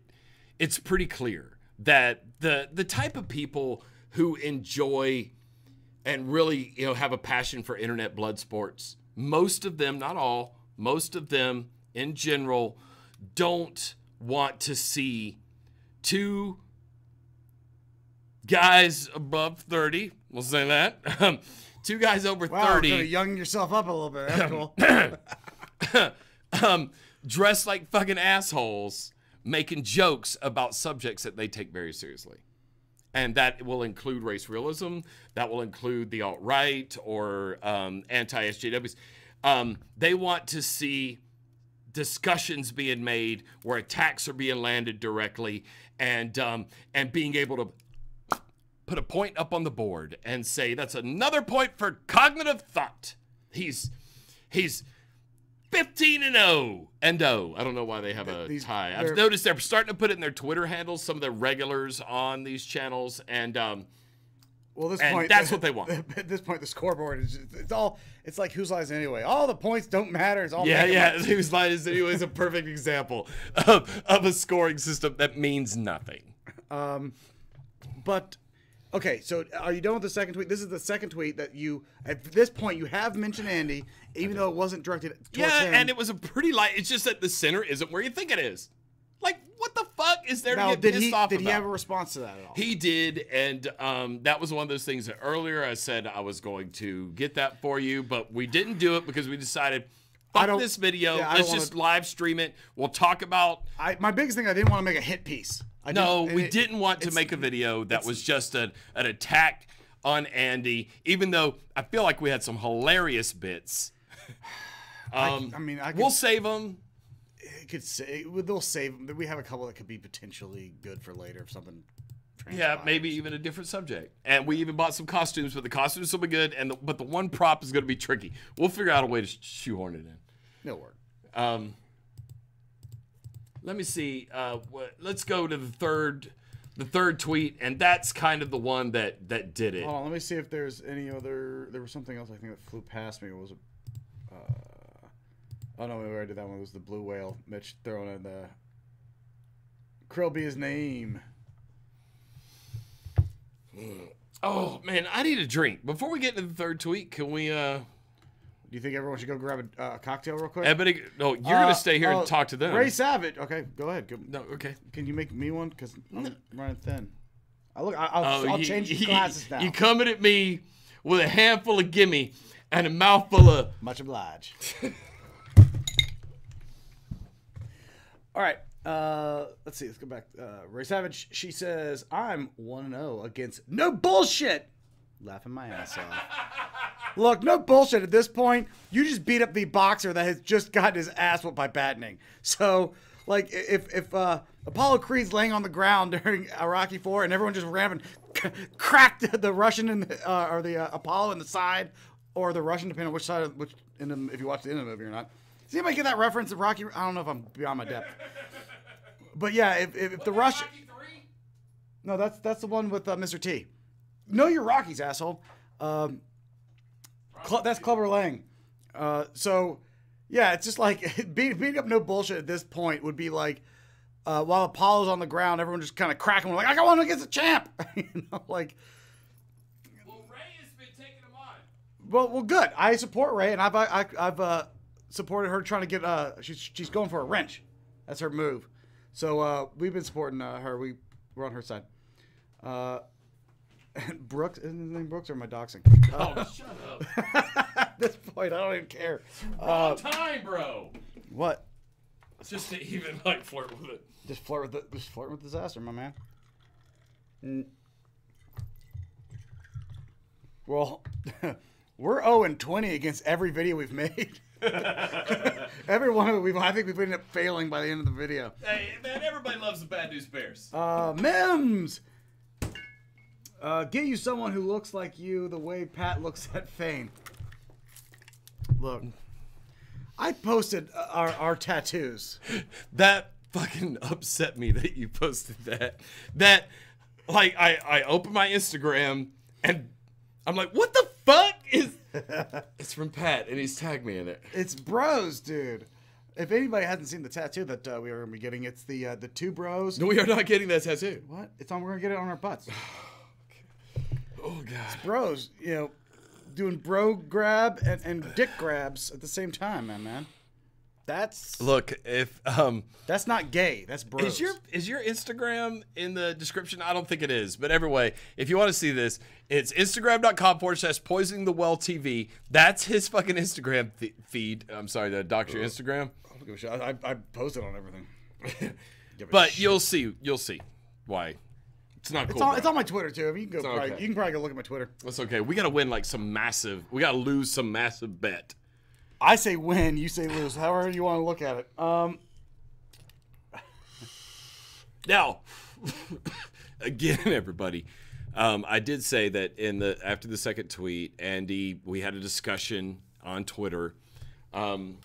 it's pretty clear that the type of people who enjoy and really have a passion for internet blood sports, most of them, not all, most of them in general, don't want to see two guys above 30. We'll say that. Two guys over 30. Wow, young yourself up a little bit. That's cool. Dressed like fucking assholes, making jokes about subjects that they take very seriously. And that will include race realism. That will include the alt-right or anti-SJWs. They want to see discussions being made where attacks are being landed directly and being able to put a point up on the board and say, that's another point for cognitive thought. He's 15-0 and 0. I don't know why they have a tie. I've noticed they're starting to put it in their Twitter handles, some of the regulars on these channels, and that's what they want. At this point, the scoreboard is it's like Whose Lines Anyway. All the points don't matter. It's all Whose Lines Anyway is a perfect example of a scoring system that means nothing. But okay, so are you done with the second tweet? This is the second tweet that at this point, you have mentioned Andy, even though it wasn't directed towards him. Yeah, and it was a pretty light. It's just that the center isn't where you think it is. Like, what the fuck is there to get pissed off about? Did he have a response to that at all? He did, and that was one of those things that earlier I said I was going to get that for you, but we didn't do it because we decided, fuck this video, let's just live stream it. We'll talk about... My biggest thing, I didn't want to make a hit piece. We didn't want to make a video that was just an attack on Andy, even though I feel like we had some hilarious bits. We'll save them. They'll save them. We have a couple that could be potentially good for later if something transpires. Yeah, maybe even a different subject. And we even bought some costumes, but the costumes will be good, but the one prop is going to be tricky. We'll figure out a way to shoehorn it in. No work. Let me see. Let's go to the third tweet, and that's kind of the one that did it. Hold on, let me see if there's any other. There was something else I think that flew past me. It was oh no, we already did that one. It was the blue whale. Mitch throwing in the Krill be his name. Oh man, I need a drink. Before we get into the third tweet, can we? Do you think everyone should go grab a cocktail real quick? No, you're gonna stay here and talk to them. Ray Savage. Okay, go ahead. No, okay. Can you make me one? Because I'm running thin. I'll change your glasses now. You coming at me with a handful of gimme and a mouthful of... Much obliged. All right. Let's see. Let's go back. Ray Savage. She says, I'm 1-0 against no bullshit. Laughing my ass off. Look, no bullshit at this point. You just beat up the boxer that has just gotten his ass whooped by battening. So, like, if Apollo Creed's laying on the ground during Rocky IV and everyone just ran and cracked the Russian or the Apollo in the side, or the Russian, depending on which side, if you watch the end of the movie or not. Does anybody get that reference of Rocky? I don't know if I'm beyond my depth. But yeah, if the Russian... No, that's the one with Mr. T. Know your Rockies, asshole. That's Clubber Lang. So, yeah, it's just like beating up no bullshit at this point would be like while Apollo's on the ground, everyone just kind of cracking like, I got one against the champ. Like. Well, Ray has been taking him on. Well, good. I support Ray, and I've supported her trying to get. She's going for a wrench. That's her move. So we've been supporting her. We're on her side. Brooks, isn't his name Brooks or am I doxing? Oh, shut up. At this point, I don't even care. Wrong time, bro. What? Just to even like flirt with it. Just flirt with disaster, my man. Well, we're 0-20 against every video we've made. Every one of it, I think we've ended up failing by the end of the video. Hey, man, everybody loves the Bad News Bears. Mims! Get you someone who looks like you the way Pat looks at Fain. Look, I posted our tattoos. That fucking upset me that you posted that. That, like, I opened my Instagram and I'm like, what the fuck is... It's from Pat, and he's tagged me in it. It's bros, dude. If anybody hasn't seen the tattoo that we are going to be getting, it's the two bros. No, we are not getting that tattoo. What? It's on. We're going to get it on our butts. Oh, God. It's bros, doing bro grab and dick grabs at the same time, man. That's Look, if that's not gay. That's bros. is your Instagram in the description? I don't think it is, but every way, if you want to see this, it's Instagram.com/poisoningthewell.tv. That's his fucking Instagram feed. I'm sorry, did I doctor your Instagram? I don't give a shit. I post it on everything. But you'll see why. It's not cool. It's on my Twitter too. I mean, you can probably go look at my Twitter. That's okay. We gotta win like we gotta lose some massive bet. I say win, you say lose. However you want to look at it. Now, again, everybody, I did say that after the second tweet, Andy, we had a discussion on Twitter, and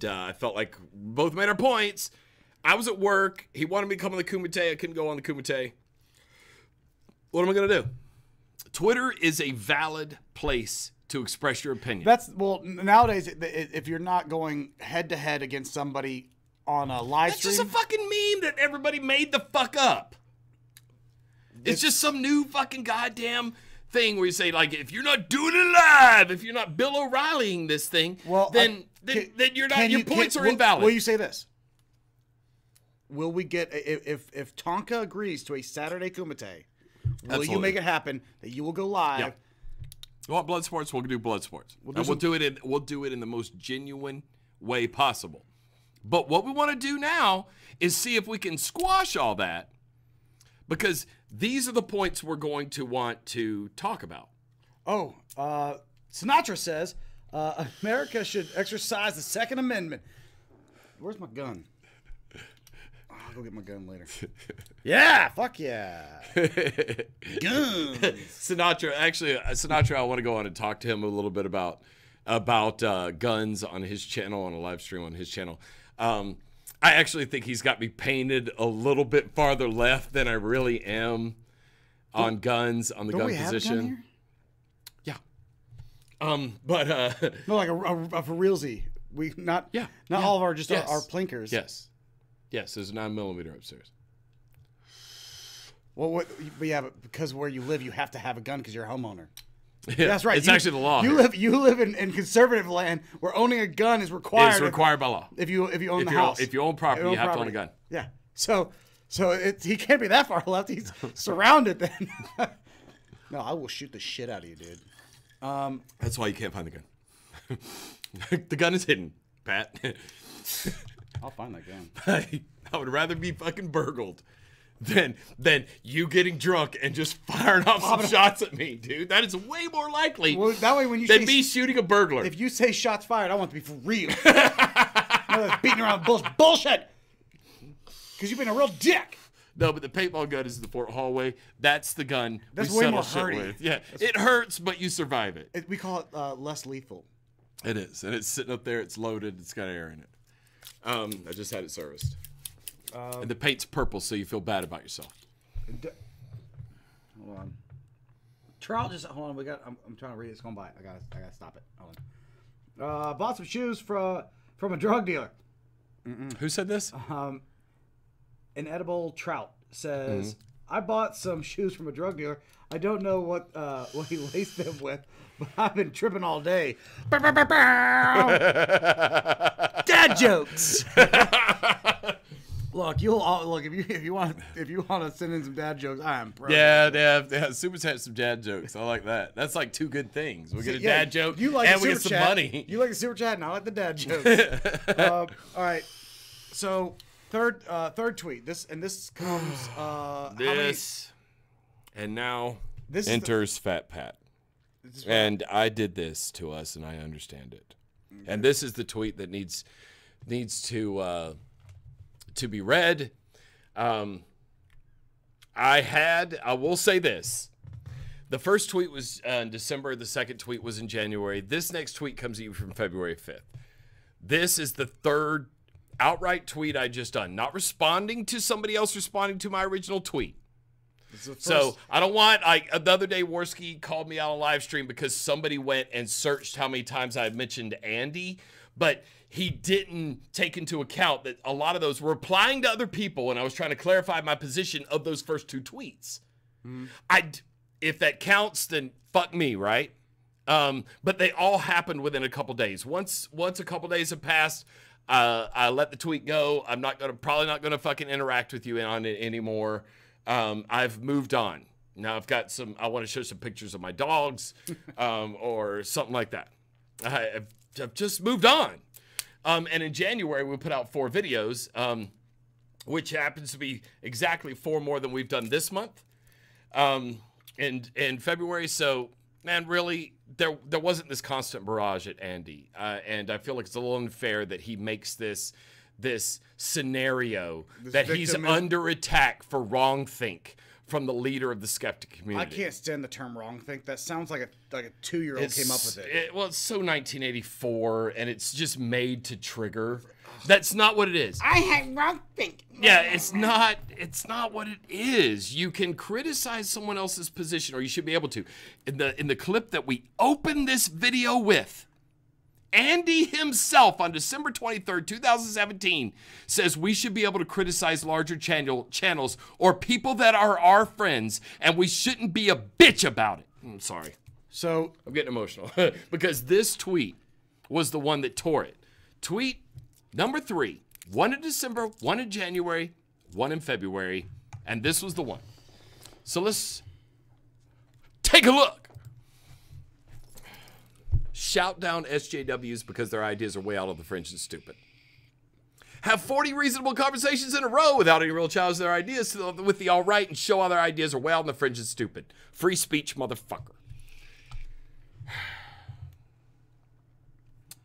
I felt like we both made our points. I was at work. He wanted me to come on the Kumite. I couldn't go on the Kumite. What am I gonna do? Twitter is a valid place to express your opinion. Nowadays, if you're not going head to head against somebody on a live stream, that's just a fucking meme that everybody made the fuck up. It's just some new fucking goddamn thing where you say, like, if you're not doing it live, if you're not Bill O'Reillying this thing, then you're not. Your points are invalid. Will you say this? Will we get if Tonka agrees to a Saturday Kumite? Will you make it happen that you will go live? Yeah. You want Bloodsports? We'll do Bloodsports. We'll do it in the most genuine way possible. But what we want to do now is see if we can squash all that, because these are the points we're going to want to talk about. Oh, Sinatra says America should exercise the Second Amendment. Where's my gun? I'll go get my gun later. Yeah, fuck yeah. Guns. Sinatra, I want to go on and talk to him a little bit about guns on his channel, on a live stream on his channel. I actually think he's got me painted a little bit farther left than I really am on guns, on the gun position. Yeah. But no, like a for realsy. Not all of our our plinkers. Yes, there's a 9mm upstairs. Well, but because where you live, you have to have a gun because you're a homeowner. Yeah, that's right. It's actually the law. You live in conservative land where owning a gun is required. It's required by law. If you own the house. If you own property, you have to own a gun. Yeah. So he can't be that far left. He's surrounded then. No, I will shoot the shit out of you, dude. That's why you can't find the gun. The gun is hidden, Pat. I'll find that gun. I would rather be fucking burgled than you getting drunk and just firing off some shots at me, dude. That is way more likely that way when you than me shooting a burglar. If you say shots fired, I want it to be for real. Beating around bullshit. Because you've been a real dick. No, but the paintball gun is in the Fort hallway. That's the gun. That's way more hurting. Yeah, it hurts, but you survive it. We call it less lethal. It is, and it's sitting up there. It's loaded. It's got air in it. I just had it serviced. And the paint's purple, so you feel bad about yourself. Hold on. Hold on. I'm trying to read it. It's going by. I gotta stop it. Hold on. Bought some shoes from a drug dealer. Who said this? An edible trout says, I bought some shoes from a drug dealer. I don't know what he laced them with, but I've been tripping all day. Dad jokes. Look, Look, look if you want to send in some dad jokes, I am. Yeah. Super chat some dad jokes. I like that. That's like two good things. We get a dad joke you like and we super get some chat. money. You like the super chat, and I like the dad jokes. All right. So third tweet. This comes. And now This is enters Fat Pat. And I did this to us, and I understand it. Okay. And this is the tweet that needs to be read. I will say this. The first tweet was in December. The second tweet was in January. This next tweet comes to you from February 5th. This is the third outright tweet I just done. Not responding to somebody else responding to my original tweet. So I don't want, like, the other day Warski called me out on live stream because somebody went and searched how many times I had mentioned Andy, but he didn't take into account that a lot of those were replying to other people, and I was trying to clarify my position of those first two tweets. If that counts, then fuck me, right? But they all happened within a couple days. Once a couple days have passed, I let the tweet go. I'm probably not gonna fucking interact with you on it anymore. I've moved on. Now I've got I want to show some pictures of my dogs, or something like that. I've just moved on. And in January, we put out 4 videos, which happens to be exactly 4 more than we've done this month. In February. So, man, really, there wasn't this constant barrage at Andy. And I feel like it's a little unfair that he makes this scenario that he's under attack for wrongthink from the leader of the skeptic community. I can't stand the term wrongthink. That sounds like a 2-year-old came up with it. Well, it's so 1984, and it's just made to trigger. That's not what it is. I have wrongthink. Yeah, it's not what it is. You can criticize someone else's position, or you should be able to. In the clip that we opened this video with, Andy himself on December 23rd, 2017 says we should be able to criticize larger channels or people that are our friends, and we shouldn't be a bitch about it. I'm sorry. So I'm getting emotional because this tweet was the one that tore it. Tweet number 3, 1 in December, 1 in January, 1 in February, and this was the one. So let's take a look. Shout down SJWs because their ideas are way out of the fringe and stupid. Have 40 reasonable conversations in a row without any real challenge to their ideas with the all right and show how their ideas are way out on the fringe and stupid. Free speech, motherfucker.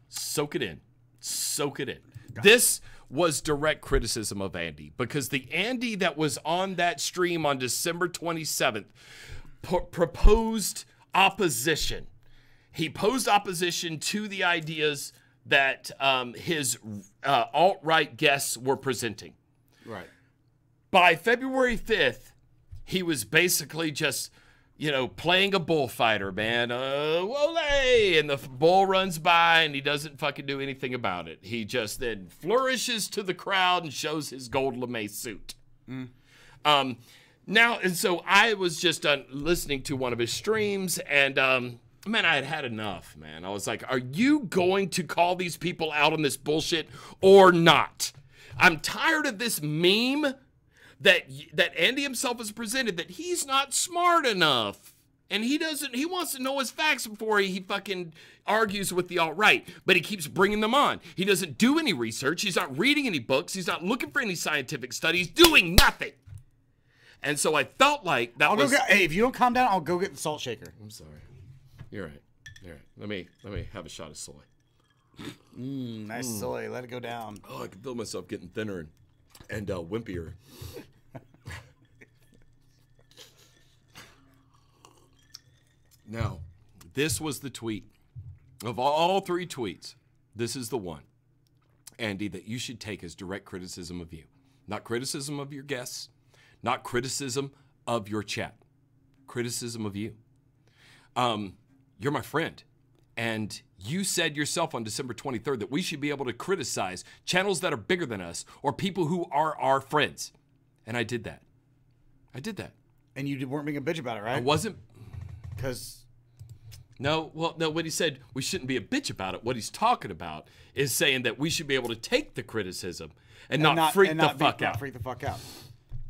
Soak it in. Soak it in. This was direct criticism of Andy because the Andy that was on that stream on December 27th proposed opposition. He posed opposition to the ideas that his alt-right guests were presenting. Right. By February 5th, he was basically just, playing a bullfighter, man. Wole! And the bull runs by, and he doesn't fucking do anything about it. He just then flourishes to the crowd and shows his gold lame suit. And so I was just listening to one of his streams, and man, I had enough, man. I was like, are you going to call these people out on this bullshit or not? I'm tired of this meme that Andy himself has presented that he's not smart enough. And he wants to know his facts before he fucking argues with the alt-right. But he keeps bringing them on. He doesn't do any research. He's not reading any books. He's not looking for any scientific studies, doing nothing. And so I felt like that hey, if you don't calm down, I'll go get the salt shaker. I'm sorry. You're right. Let me have a shot of soy. Nice soy. Let it go down. Oh, I can feel myself getting thinner and wimpier. Now, this was the tweet. Of all 3 tweets, this is the one, Andy, that you should take as direct criticism of you. Not criticism of your guests, not criticism of your chat. Criticism of you. You're my friend. And you said yourself on December 23rd that we should be able to criticize channels that are bigger than us or people who are our friends. And I did that. And you weren't being a bitch about it, right? I wasn't. Because No, well, no, when he said we shouldn't be a bitch about it, what he's talking about is saying that we should be able to take the criticism and not freak the fuck out. Freak the fuck out.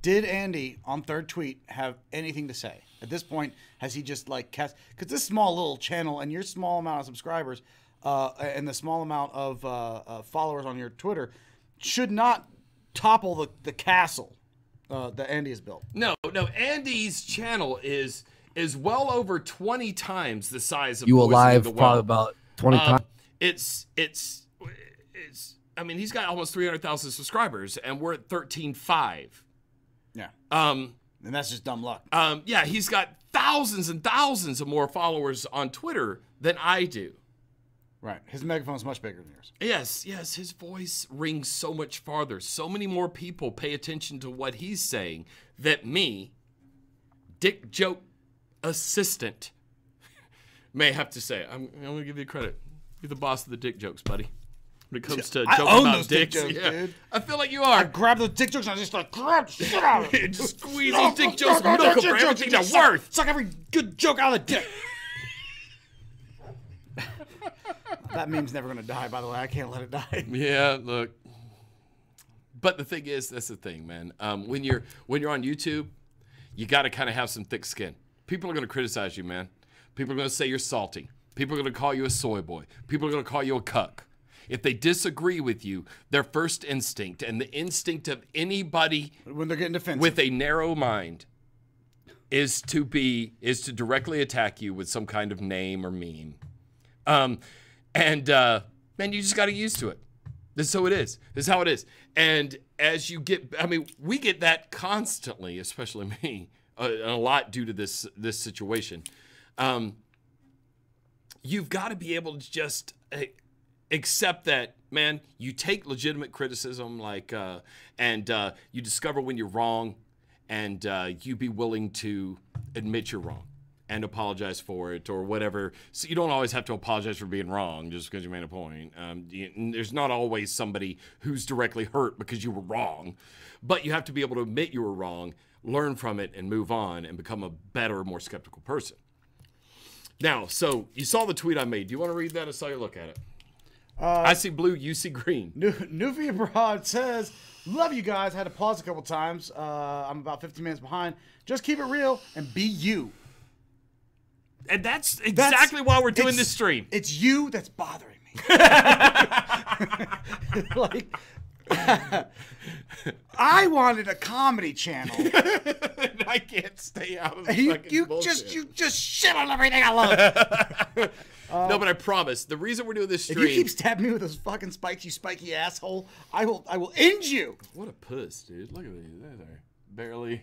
Did Andy, on third tweet, have anything to say? At this point, has he just like cast... Because this small little channel and your small amount of subscribers and the small amount of followers on your Twitter should not topple the castle that Andy has built. No, Andy's channel is well over 20 times the size of You Poison alive in the probably Well. about 20 times. It's I mean, he's got almost 300,000 subscribers and we're at 13.5. Yeah. And that's just dumb luck. Yeah, he's got thousands and thousands of more followers on Twitter than I do. Right. His megaphone's much bigger than yours. Yes, his voice rings so much farther. So many more people pay attention to what he's saying that me, dick joke assistant, may have to say. I'm going to give you credit. You're the boss of the dick jokes, buddy. When it comes to joking about those dick dicks, jokes, dude. I feel like you are. I grab the dick jokes and I just like grab the shit out of it. Just squeeze those dick jokes and milk them for everything they're worth. Suck every good joke out of the dick. That meme's never gonna die, by the way. I can't let it die. Yeah, look. But the thing is, that's the thing, man. When you're on YouTube, you got to kind of have some thick skin. People are gonna criticize you, man. People are gonna say you're salty. People are gonna call you a soy boy. People are gonna call you a cuck. If they disagree with you, their first instinct and the instinct of anybody When they're getting defensive. with a narrow mind is to directly attack you with some kind of name or meme. Man, you just got to get used to it. This is how it is. This is how it is. And as you get, I mean, we get that constantly, especially me, a lot due to this situation. You've got to be able to just accept that, man, you take legitimate criticism, and you discover when you're wrong, and you be willing to admit you're wrong and apologize for it or whatever. So you don't always have to apologize for being wrong just because you made a point. There's not always somebody who's directly hurt because you were wrong, but you have to be able to admit you were wrong, learn from it, and move on and become a better, more skeptical person. Now, so you saw the tweet I made. Do you want to read that? I saw you look at it. I see blue, you see green. Newfie Abroad says, love you guys. Had to pause a couple times. I'm about 15 minutes behind. Just keep it real and be you. And that's exactly why we're doing this stream. It's you that's bothering me. Like, I wanted a comedy channel. I can't stay out of the fucking bullshit. You just shit on everything I love. No, but I promise. The reason we're doing this stream. If you keep stabbing me with those fucking spikes, you spiky asshole, I will end you. What a puss, dude! Look at these. They're barely.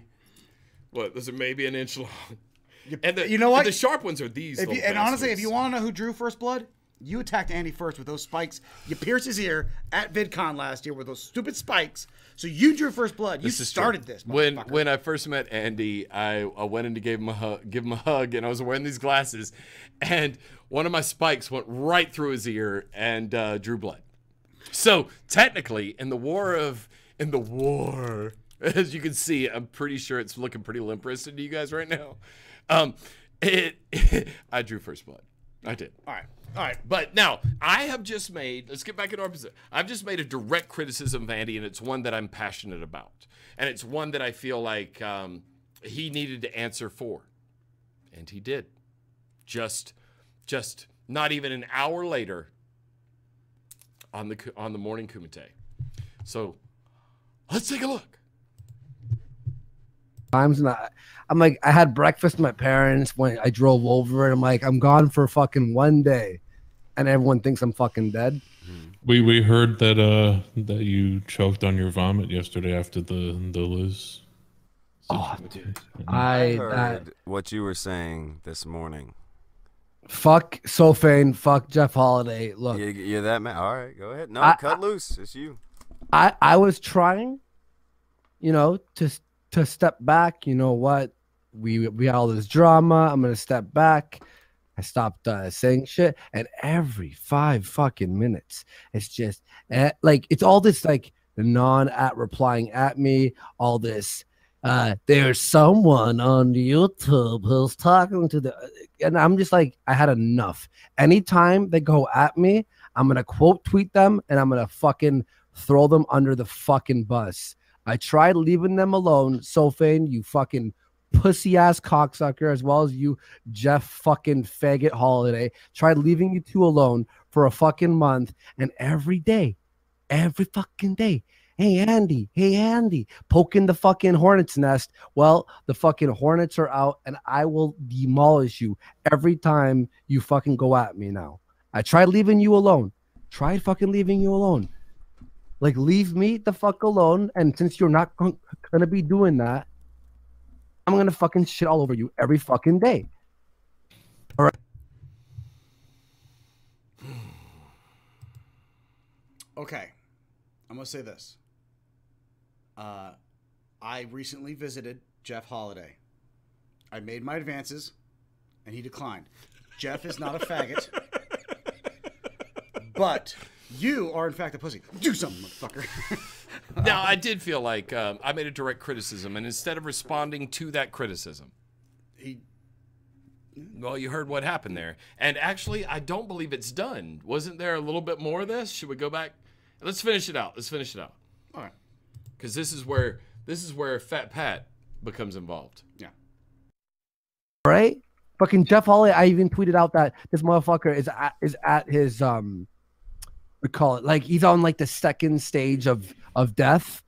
What? Those are maybe an inch long. And you know what? The sharp ones are these. And honestly, if you want to know who drew first blood, you attacked Andy first with those spikes. You pierced his ear at VidCon last year with those stupid spikes. So you drew first blood. You started this. When I first met Andy, I went in to give him a hug, and I was wearing these glasses, and one of my spikes went right through his ear and drew blood. So technically, in the war, as you can see, I'm pretty sure it's looking pretty limp-wristed to you guys right now. I drew first blood. I did. All right. But now I have just made. Let's get back into our position. I've just made a direct criticism of Andy, and it's one that I'm passionate about, and it's one that I feel like he needed to answer for, and he did. Just not even an hour later on the morning Kumite. So let's take a look. Times and I'm like, I had breakfast with my parents when I drove over, and I'm like, I'm gone for fucking one day, and everyone thinks I'm fucking dead. We heard that that you choked on your vomit yesterday after the Liz. Oh, dude, I heard what you were saying this morning. Fuck So Fain, fuck Jeff Holiday. Look, you're that man. All right, go ahead. No, cut loose. It's you. I was trying, to step back. You know what? We had all this drama. I'm gonna step back. I stopped saying shit, and every 5 fucking minutes, it's just like it's all this like the non-at replying at me, all this there's someone on YouTube who's talking to the, and I'm just like, I had enough. Anytime they go at me, I'm gonna quote tweet them and I'm gonna fucking throw them under the fucking bus. I tried leaving them alone. So Fain, you fucking pussy ass cocksucker, as well as you, Jeff fucking faggot Holiday, tried leaving you two alone for a fucking month, and every fucking day, hey Andy, poking the fucking hornet's nest. Well, the fucking hornets are out, and I will demolish you every time you fucking go at me now. I tried leaving you alone. Tried fucking leaving you alone. Like, leave me the fuck alone, and since you're not gonna be doing that, I'm gonna fucking shit all over you every fucking day. All right. Okay, I'm gonna say this. I recently visited Jeff Holiday. I made my advances, and he declined. Jeff is not a faggot, but you are in fact a pussy. Do something, motherfucker. Now, I did feel like I made a direct criticism, and instead of responding to that criticism, well, you heard what happened there. And actually, I don't believe it's done. Wasn't there a little bit more of this? Should we go back? Let's finish it out. All right. Because this is where Fat Pat becomes involved. Yeah. Right? Fucking Jeff Holiday, I even tweeted out that this motherfucker is at his we call it, like, he's on like the second stage of death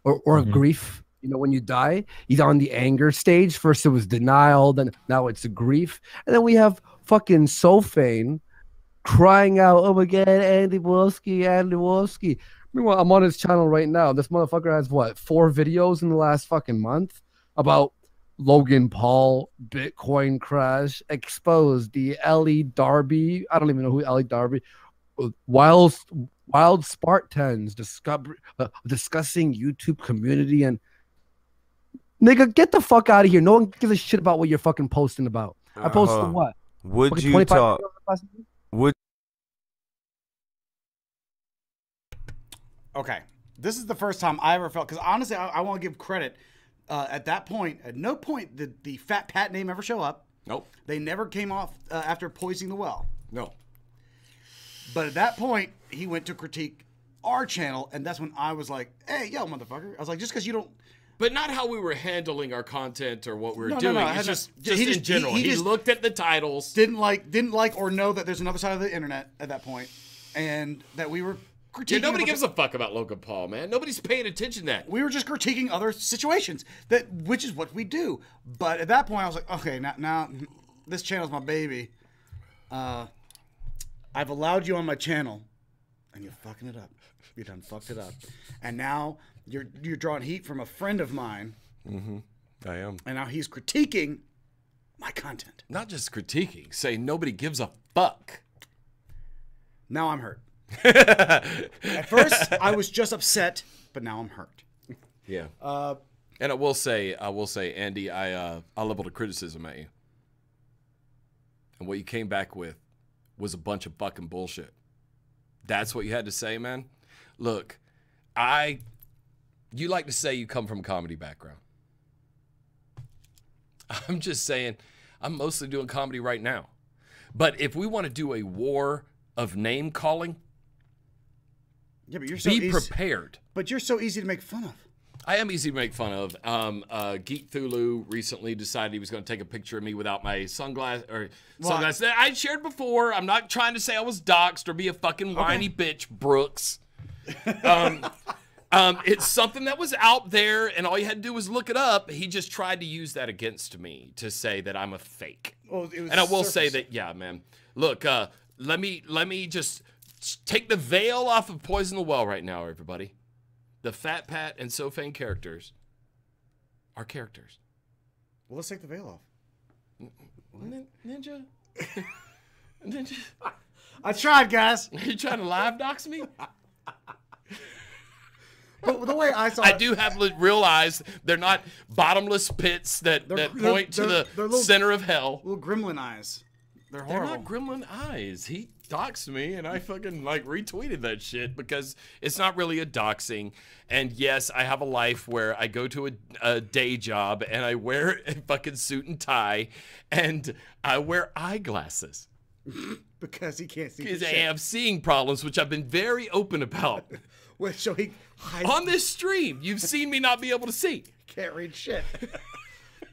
or grief. You know, when you die, he's on the anger stage. First it was denial, then now it's grief. And then we have fucking So Fain crying out, "Oh my god, AndyWarski. Meanwhile, I'm on his channel right now. This motherfucker has what, 4 videos in the last fucking month about Logan Paul, Bitcoin crash, exposed, the Ellie Darby. I don't even know who Ellie Darby. Wild Spartans discussing YouTube community, and nigga, get the fuck out of here. No one gives a shit about what you're fucking posting about. I posted what? Would Fucking you 25 talk? Would Okay. This is the first time I ever felt, because honestly, I want to give credit. At that point, at no point did the Fat Pat name ever show up. Nope. They never came off after poisoning the well. No. But at that point, he went to critique our channel, and that's when I was like, "Hey, yo, motherfucker!" I was like, "Just because you don't." But not how we were handling our content or what we were doing. No. It's just in general. He just looked at the titles. Didn't like or know that there's another side of the internet at that point, and that we were critiquing. Yeah, nobody gives a fuck about Logan Paul, man. Nobody's paying attention to that. We were just critiquing other situations, which is what we do. But at that point, I was like, okay, now this channel's my baby. I've allowed you on my channel, and you're fucking it up. You done fucked it up, and now you're drawing heat from a friend of mine. Mm-hmm. I am. And now he's critiquing my content. Not just critiquing, saying nobody gives a fuck. Now I'm hurt. At first, I was just upset, but now I'm hurt. Yeah. And I will say, Andy, I leveled a criticism at you, and what you came back with was a bunch of fucking bullshit. That's what you had to say, man. Look, you like to say you come from a comedy background. I'm just saying, I'm mostly doing comedy right now. But if we want to do a war of name calling, yeah, but be prepared. But you're so easy to make fun of. I am easy to make fun of. Geek Thulu recently decided he was going to take a picture of me without my sunglasses. I shared before. I'm not trying to say I was doxxed or be a fucking whiny bitch, Brooks. It's something that was out there, and all you had to do was look it up. He just tried to use that against me to say that I'm a fake. Well, it was and I will say that, yeah, man. Look, let me just take the veil off of Poison the Well right now, everybody. The Fat and So Fain characters are characters. Well, let's take the veil off. Ninja? I tried, guys. Are you trying to live dox me? But the way I saw I do have real eyes. They're not bottomless pits that point to the center of hell. Little gremlin eyes. They're horrible. They're not gremlin eyes. doxed me, and I fucking like retweeted that shit because it's not really a doxing. And yes, I have a life where I go to a day job and I wear a fucking suit and tie, and I wear eyeglasses. Because he can't see. Because I have seeing problems, which I've been very open about. Wait, so he on this stream, you've seen me not be able to see. Can't read shit.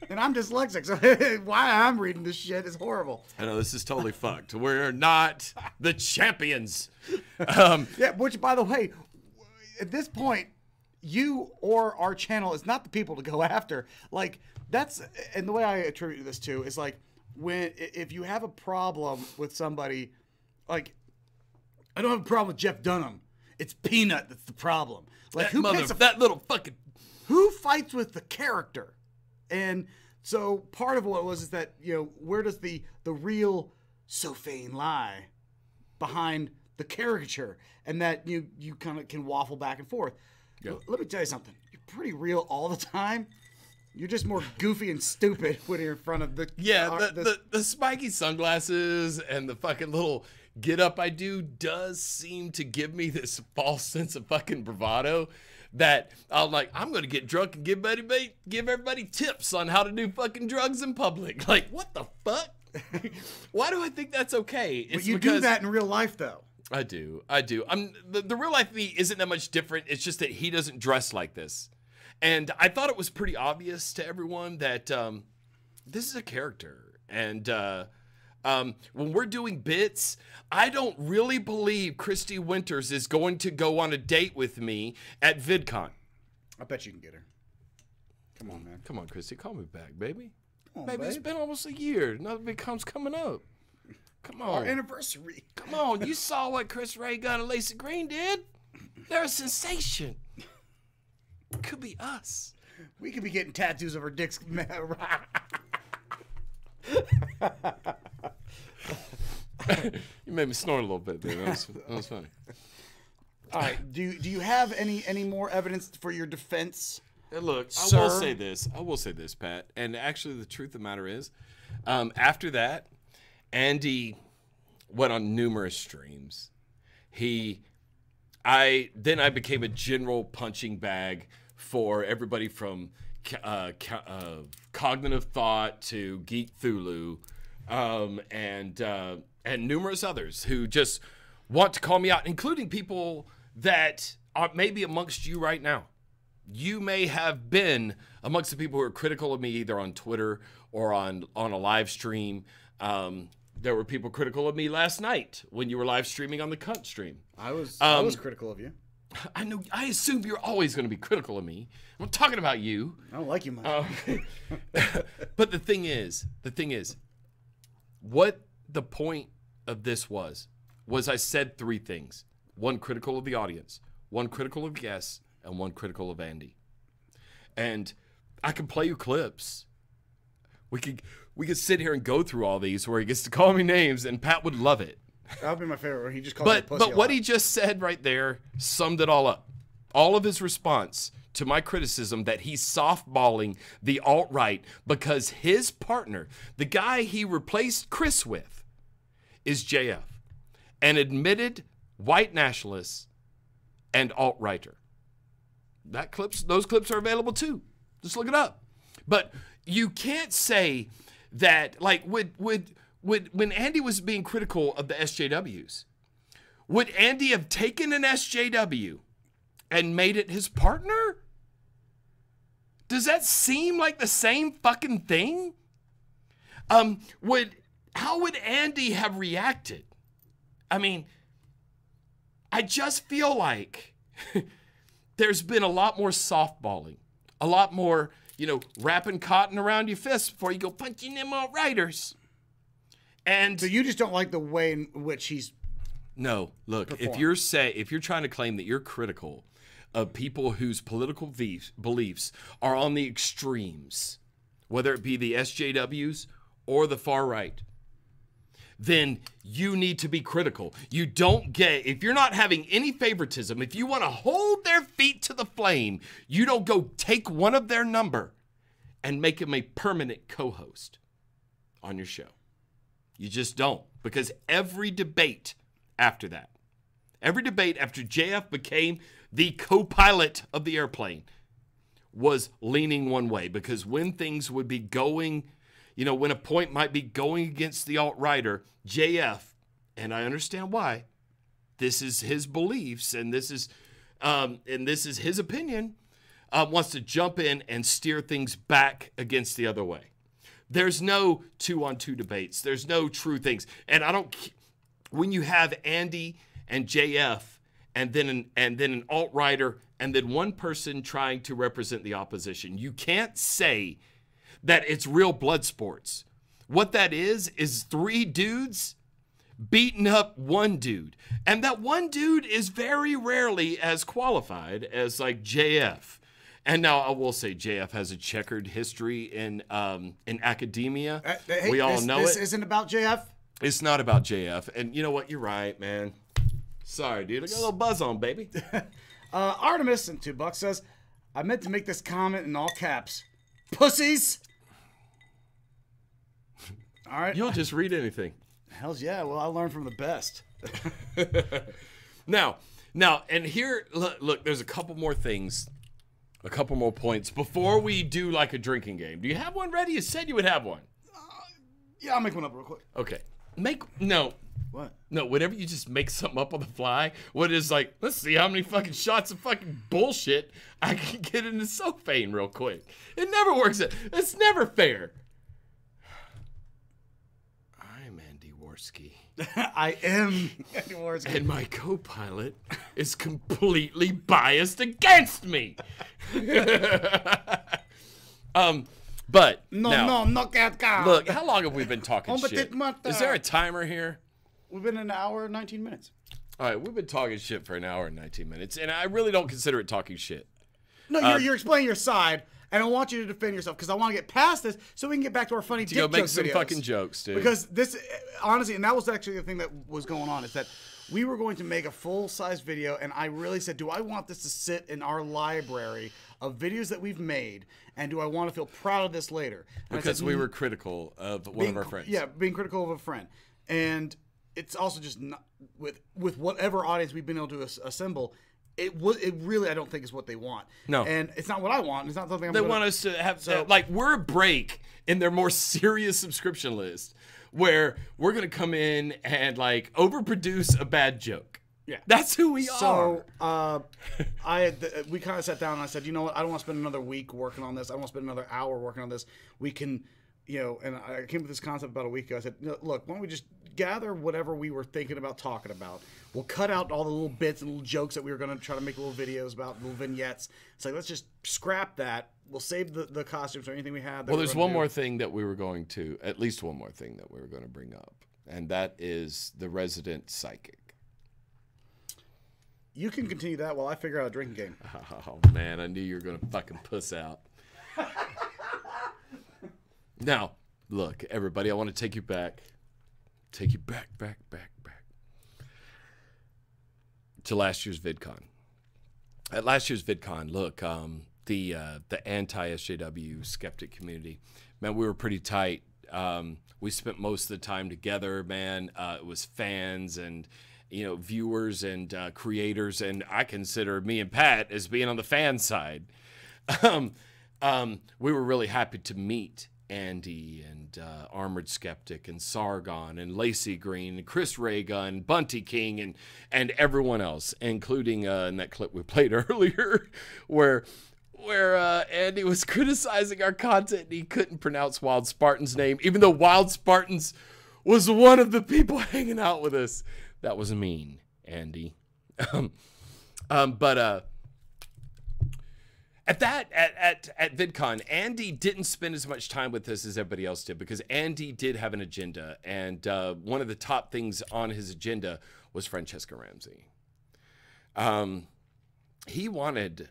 And I'm dyslexic, so why I'm reading this shit is horrible. I know, this is totally fucked. We're not the champions. Yeah, which, by the way, at this point, you or our channel is not the people to go after. Like, that's, and the way I attribute this to is like, if you have a problem with somebody, like, I don't have a problem with Jeff Dunham. It's Peanut that's the problem. Like, that little fucking... Who fights with the character? And so part of what it was is that, you know, where does the real So Fain lie behind the caricature? And that you kind of can waffle back and forth. Let me tell you something. You're pretty real all the time. You're just more goofy and stupid when you're in front of the... Yeah, the spiky sunglasses and the fucking little get up I do does seem to give me this false sense of fucking bravado that I'm like, I'm going to get drunk and give everybody tips on how to do fucking drugs in public. Like, what the fuck? Why do I think that's okay? It's but you do that in real life, though. I do. The real life me isn't that much different. It's just that he doesn't dress like this. And I thought it was pretty obvious to everyone that this is a character. And when we're doing bits, I don't really believe Christy Winters is going to go on a date with me at VidCon. I bet you can get her. Come on, man. Come on, Christy. Call me back, baby. Come on, baby, it's been almost a year. Another VidCon's coming up. Come on. Our anniversary. Come on. You saw what Chris Ray Gun and Lacey Green did? They're a sensation. Could be us. We could be getting tattoos of our dicks. You made me snort a little bit there. That was funny. All right. Do you have any more evidence for your defense? Look, sir? I will say this, Pat. And actually, the truth of the matter is, after that, Andy went on numerous streams. I became a general punching bag for everybody from Cognitive Thought to Geek Thulu, and numerous others who just want to call me out, including people that are maybe amongst you right now. You may have been amongst the people who are critical of me either on Twitter or on a live stream. There were people critical of me last night when you were live streaming on the Cunt stream. I was critical of you. I know. I assume you're always going to be critical of me. I'm talking about you. I don't like you much. But the thing is, what the point of this was I said three things. One critical of the audience, one critical of guests, and one critical of Andy. And I can play you clips. We could sit here and go through all these where he gets to call me names, and Pat would love it. That would be my favorite. Where he just called me a pussy. But what he just said right there summed it all up. All of his response to my criticism that he's softballing the alt-right because his partner, the guy he replaced Chris with, is JF, an admitted white nationalist and alt-righter. Those clips are available too. Just look it up. But you can't say that, like, when Andy was being critical of the SJWs, would Andy have taken an SJW and made it his partner? Does that seem like the same fucking thing? How would Andy have reacted? I mean, I just feel like there's been a lot more softballing, a lot more, wrapping cotton around your fists before you go punching them alt-righters. And so you just don't like the way in which he's... No, look, performed. if you're trying to claim that you're critical of people whose political beliefs are on the extremes, whether it be the SJWs or the far right, then you need to be critical. You don't get, if you're not having any favoritism, if you want to hold their feet to the flame, you don't go take one of their number and make him a permanent co-host on your show. You just don't. Because every debate after that. Every debate after JF became the co-pilot of the airplane was leaning one way, because when things would be going, when a point might be going against the alt-righter, JF, and I understand why, this is his beliefs and this is his opinion, wants to jump in and steer things back against the other way. There's no 2-on-2 debates. There's no true things. And when you have Andy and JF and then an alt-righter and then one person trying to represent the opposition, you can't say that it's real blood sports. What that is 3 dudes beating up one dude. And that one dude is very rarely as qualified as like JF. And now I will say JF has a checkered history in academia. Hey, we all know this it. Isn't about JF. It's not about JF. And you know what? You're right, man. Sorry, dude. I got a little buzz on, baby. Artemis in $2 says, I meant to make this comment in all caps. Pussies. All right. You'll just read anything. Hells yeah. Well, I learned from the best. Now, and here, look, there's a couple more things, a couple more points before we do like a drinking game. Do you have one ready? You said you would have one. Yeah, I'll make one up real quick. Okay. What? No, whenever you just make something up on the fly, what is like, let's see how many fucking shots of fucking bullshit I can get into So Fain real quick. It never works. It's never fair. I'm Andy Warski. I am Andy Warski. And my co-pilot is completely biased against me. But no, cat cow. Look, how long have we been talking shit? Is there a timer here? We've been an hour and 19 minutes. All right, we've been talking shit for an hour and 19 minutes, and I really don't consider it talking shit. No, you're explaining your side, and I want you to defend yourself because I want to get past this so we can get back to our funny dick jokes Go make some videos. fucking jokes, dude. Because this, honestly, and that was actually the thing that was going on, is that we were going to make a full-size video, and I really said, do I want this to sit in our library of videos that we've made, and do I want to feel proud of this later? And because we were critical of one of our friends. Yeah, being critical of a friend. And it's also just not, with whatever audience we've been able to assemble, it really, I don't think is what they want. No. And it's not what I want. It's not something They want us to have, we're a break in their more serious subscription list where we're going to come in and, overproduce a bad joke. Yeah. That's who we are. So, we kind of sat down and I said, you know what? I don't want to spend another week working on this. I don't want to spend another hour working on this. We can, and I came with this concept about a week ago. I said, look, why don't we just gather whatever we were thinking about talking about? We'll cut out all the little bits and little jokes that we were going to try to make little videos about, little vignettes. It's like, let's just scrap that. We'll save the costumes or anything we had. Well, there's one more thing that we were going to, at least one more thing that we were going to bring up, and that is the resident psychic. You can continue that while I figure out a drinking game. Oh, man, I knew you were going to fucking puss out. Now, look, everybody, I want to take you back. Take you back to last year's VidCon. At last year's VidCon, look, the anti-SJW skeptic community, man, we were pretty tight. We spent most of the time together, man. It was fans and viewers and creators, and I consider me and Pat as being on the fan side. We were really happy to meet Andy and Armored Skeptic and Sargon and Lacey Green and Chris Raygun, Bunty King, and everyone else, including in that clip we played earlier where Andy was criticizing our content and he couldn't pronounce Wild Spartan's name, even though Wild Spartans was one of the people hanging out with us. That was mean, Andy. But at VidCon, Andy didn't spend as much time with us as everybody else did because Andy did have an agenda, and one of the top things on his agenda was Francesca Ramsey. He wanted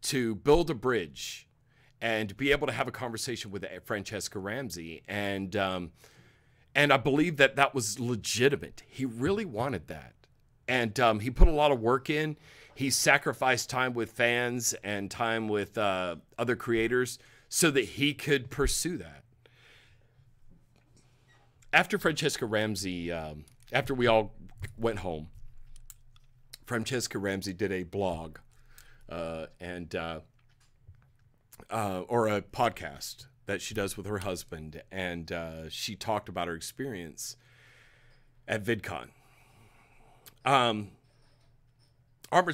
to build a bridge and be able to have a conversation with Francesca Ramsey, and I believe that was legitimate. He really wanted that. And he put a lot of work in. He sacrificed time with fans and time with other creators so that he could pursue that. After Francesca Ramsey, after we all went home, Francesca Ramsey did a blog or a podcast that she does with her husband, and she talked about her experience at VidCon. Armored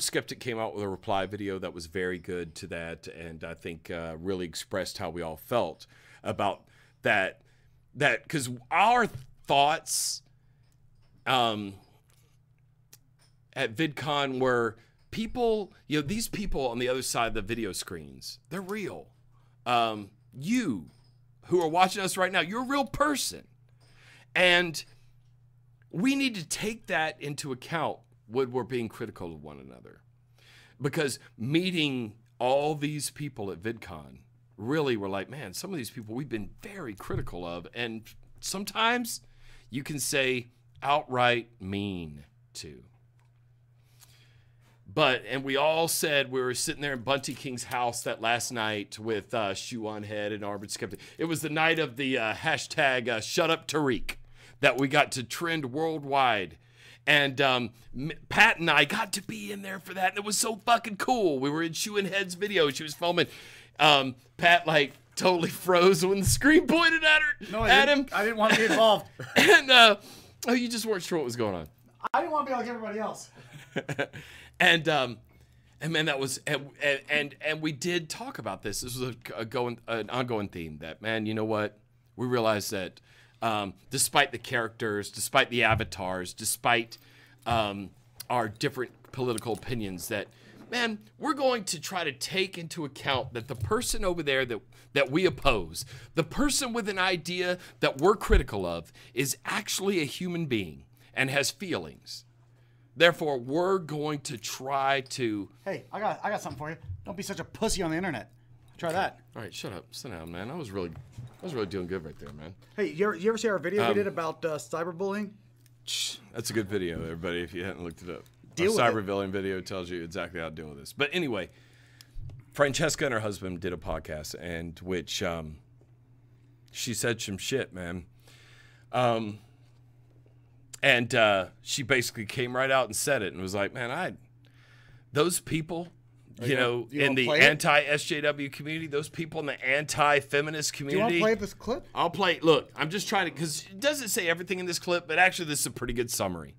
Skeptic came out with a reply video that was very good to that, and I think really expressed how we all felt about that because our thoughts at VidCon were people, these people on the other side of the video screens, they're real. You who are watching us right now, you're a real person. And we need to take that into account when we're being critical of one another. Because meeting all these people at VidCon, really we're like, man, some of these people we've been very critical of. And sometimes you can say outright mean to. And we all said we were sitting there in Bunty King's house that last night with Shoe on Head and Armored Skeptic. It was the night of the hashtag Shut Up Tariq that we got to trend worldwide. And Pat and I got to be in there for that. And it was so fucking cool. We were in Shoe and Head's video. She was filming. Pat, totally froze when the screen pointed at her. No, him. I didn't want to be involved. And you just weren't sure what was going on. I didn't want to be like everybody else. And man, that was and we did talk about this. This was an ongoing theme. That, man, you know what? We realized that despite the characters, despite the avatars, despite our different political opinions, that, man, we're going to try to take into account that the person over there that we oppose, the person with an idea that we're critical of, is actually a human being and has feelings. Therefore, we're going to try to... Hey, I got something for you. Don't be such a pussy on the internet. Try that. All right, shut up. Sit down, man. I was really doing good right there, man. Hey, you ever see our video we did about cyberbullying? That's a good video, everybody, if you hadn't looked it up. Deal with our it. cybervillain video tells you exactly how to deal with this. But anyway, Francesca and her husband did a podcast, and which she said some shit, man. And she basically came right out and said it and was like, man, those people, in the anti-SJW community, those people in the anti-feminist community. Do you want to play this clip? I'll play. Look, I'm just trying to, because it doesn't say everything in this clip, but actually this is a pretty good summary.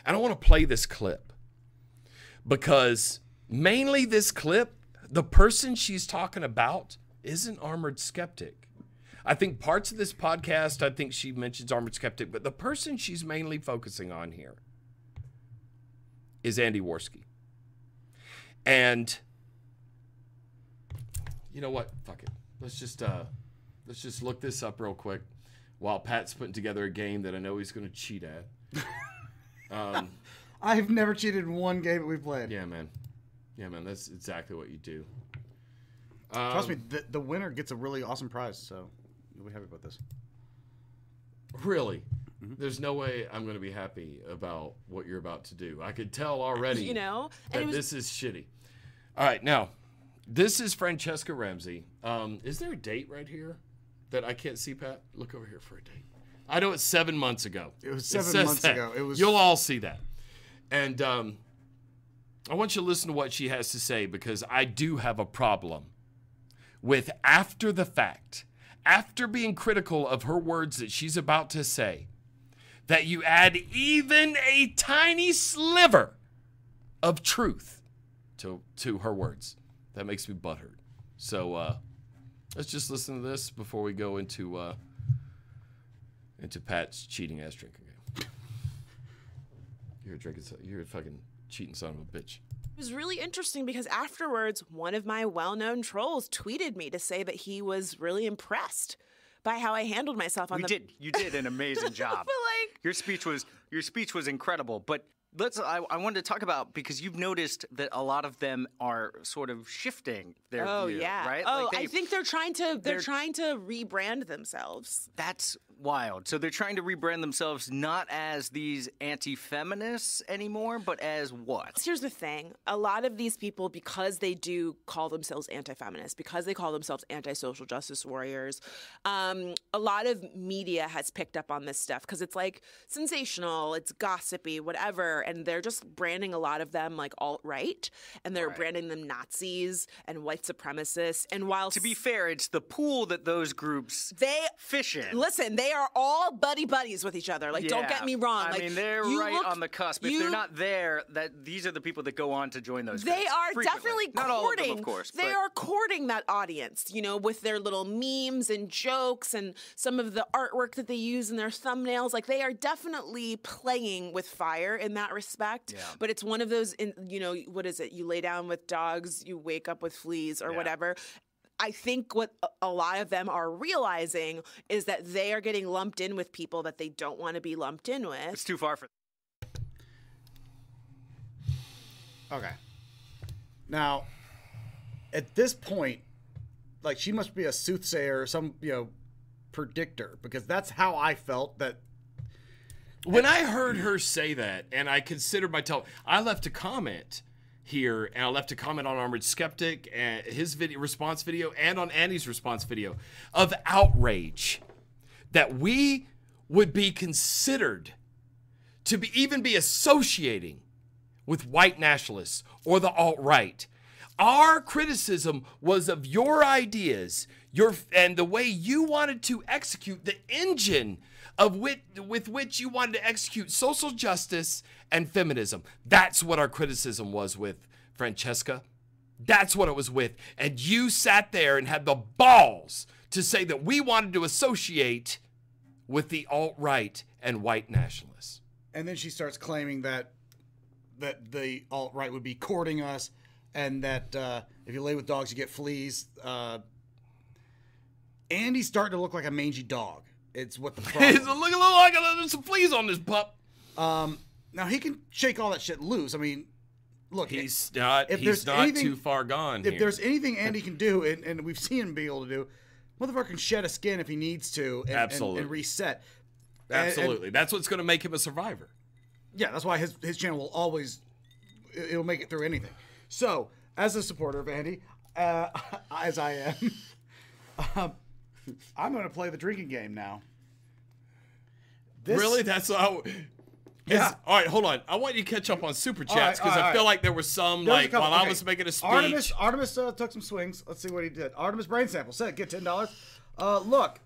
And I want to play this clip because mainly this clip, the person she's talking about isn't Armored Skeptic. I think parts of this podcast, I think she mentions Armored Skeptic, but the person she's mainly focusing on here is Andy Warski. And you know what? Fuck it. Let's just look this up real quick while Pat's putting together a game that I know he's going to cheat at. I've never cheated in one game that we've played. Yeah, man. That's exactly what you do. Trust me, the winner gets a really awesome prize, so you'll be happy about this. Really? Mm-hmm. There's no way I'm going to be happy about what you're about to do. I could tell already that this is shitty. All right, now, this is Francesca Ramsey. Is there a date right here that I can't see, Pat? Look over here for a date. I know it's 7 months ago. It was 7 months ago. You'll all see that. And I want you to listen to what she has to say, because I do have a problem with after the fact, after being critical of her words that she's about to say, that you add even a tiny sliver of truth to her words. That makes me butthurt. So let's just listen to this before we go into Pat's cheating ass drinking game. You're a fucking cheating son of a bitch. It was really interesting because afterwards, one of my well-known trolls tweeted me to say that he was really impressed by how I handled myself on You did an amazing job. But your speech was incredible. But I wanted to talk about, because you've noticed that a lot of them are sort of shifting their view, right? Oh, I think they're trying to rebrand themselves. That's wild. So they're trying to rebrand themselves not as these anti-feminists anymore, but as what? Here's the thing. A lot of these people, because they do call themselves anti-feminists, because they call themselves anti-social justice warriors, a lot of media has picked up on this stuff because it's like sensational, it's gossipy, whatever, and they're just branding a lot of them like alt-right, and they're branding them Nazis and white supremacists. And while to be fair, it's the pool that those groups fish in. Listen, they are all buddies with each other. Like, don't get me wrong. I mean, they're right on the cusp. If they're not there, these are the people that go on to join those. They are definitely courting. Not all of them, of course. They are courting that audience, you know, with their little memes and jokes and some of the artwork that they use in their thumbnails. Like, they are definitely playing with fire in that respect. Yeah. But it's one of those, you know, what is it? You lay down with dogs, you wake up with fleas, or whatever. I think what a lot of them are realizing is that they are getting lumped in with people that they don't want to be lumped in with. It's too far for. Okay. Now, at this point, like, she must be a soothsayer or some, you know, predictor, because that's how I felt that. When I heard her say that, and I considered I left a comment here, and I left a comment on Armored Skeptic and his response video, and on Andy's response video, of outrage that we would be considered to even be associating with white nationalists or the alt-right. Our criticism was of your ideas, and the way you wanted to execute the engine with which you wanted to execute social justice and feminism. That's what our criticism was with Francesca. That's what it was with. And you sat there and had the balls to say that we wanted to associate with the alt-right and white nationalists. And then she starts claiming that the alt-right would be courting us, and that if you lay with dogs, you get fleas. Andy's starting to look like a mangy dog. It's what the problem. It's looking a little like there's some fleas on this pup. Now he can shake all that shit loose. I mean, look, he's not too far gone. If there's anything Andy can do, and we've seen him be able to do, motherfucker can shed a skin if he needs to, and reset. Absolutely, that's what's going to make him a survivor. Yeah, that's why his channel will always, it'll make it through anything. So, as a supporter of Andy, as I am, I'm going to play the drinking game now. Really? That's how... Yeah. All right, hold on. I want you to catch up on Super Chats, because I feel like there was some, like, while I was making a speech. Artemis took some swings. Let's see what he did. Artemis Brain Sample said, get $10. Look,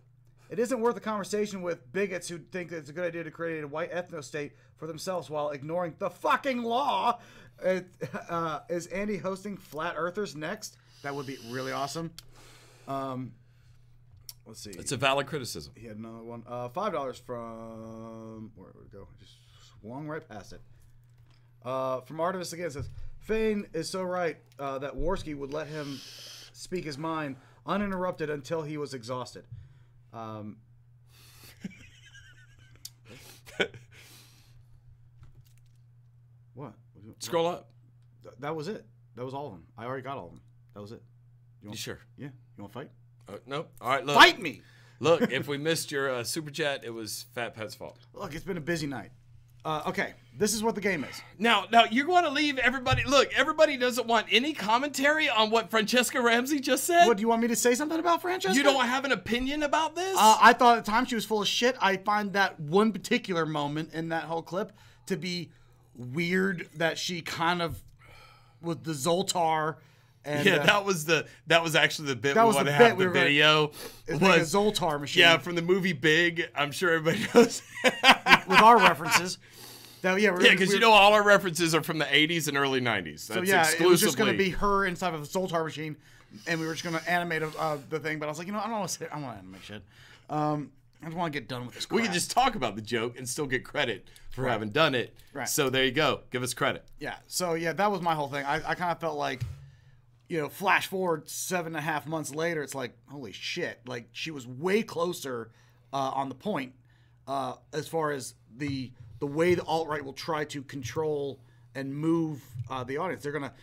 it isn't worth a conversation with bigots who think it's a good idea to create a white ethno-state for themselves while ignoring the fucking law. Is Andy hosting Flat Earthers next? That would be really awesome. Let's see. It's a valid criticism. He had another one. $5 from... Where would it go? I just swung right past it. From Artemis again, says, Fain is so right that Warski would let him speak his mind uninterrupted until he was exhausted. What? Scroll up. That was it. That was all of them. I already got all of them. That was it. You sure? Yeah. You want to fight? Nope. All right, look. Fight me! Look, if we missed your Super Chat, it was Fat Pet's fault. Look, it's been a busy night. Okay, this is what the game is. Now you're going to leave everybody. Look, everybody doesn't want any commentary on what Francesca Ramsey just said. What, do you want me to say something about Francesca? You don't have an opinion about this? I thought at the time she was full of shit. I find that one particular moment in that whole clip to be weird, that she kind of, with the Zoltar. And, yeah, that was actually the bit we want to have the video. It's like a Zoltar machine. Yeah, from the movie Big. I'm sure everybody knows. With our references. Because you know all our references are from the 80s and early 90s. That's so yeah, it was just going to be her inside of a Zoltar machine, and we were just going to animate the thing. But I was like, I don't want to animate shit. I just want to get done with this crap. We can just talk about the joke and still get credit for having done it. Right. So there you go. Give us credit. Yeah. So yeah, that was my whole thing. I kind of felt like, flash forward 7.5 months later, it's like, holy shit. Like, she was way closer on the point as far as the way the alt-right will try to control and move the audience. They're gonna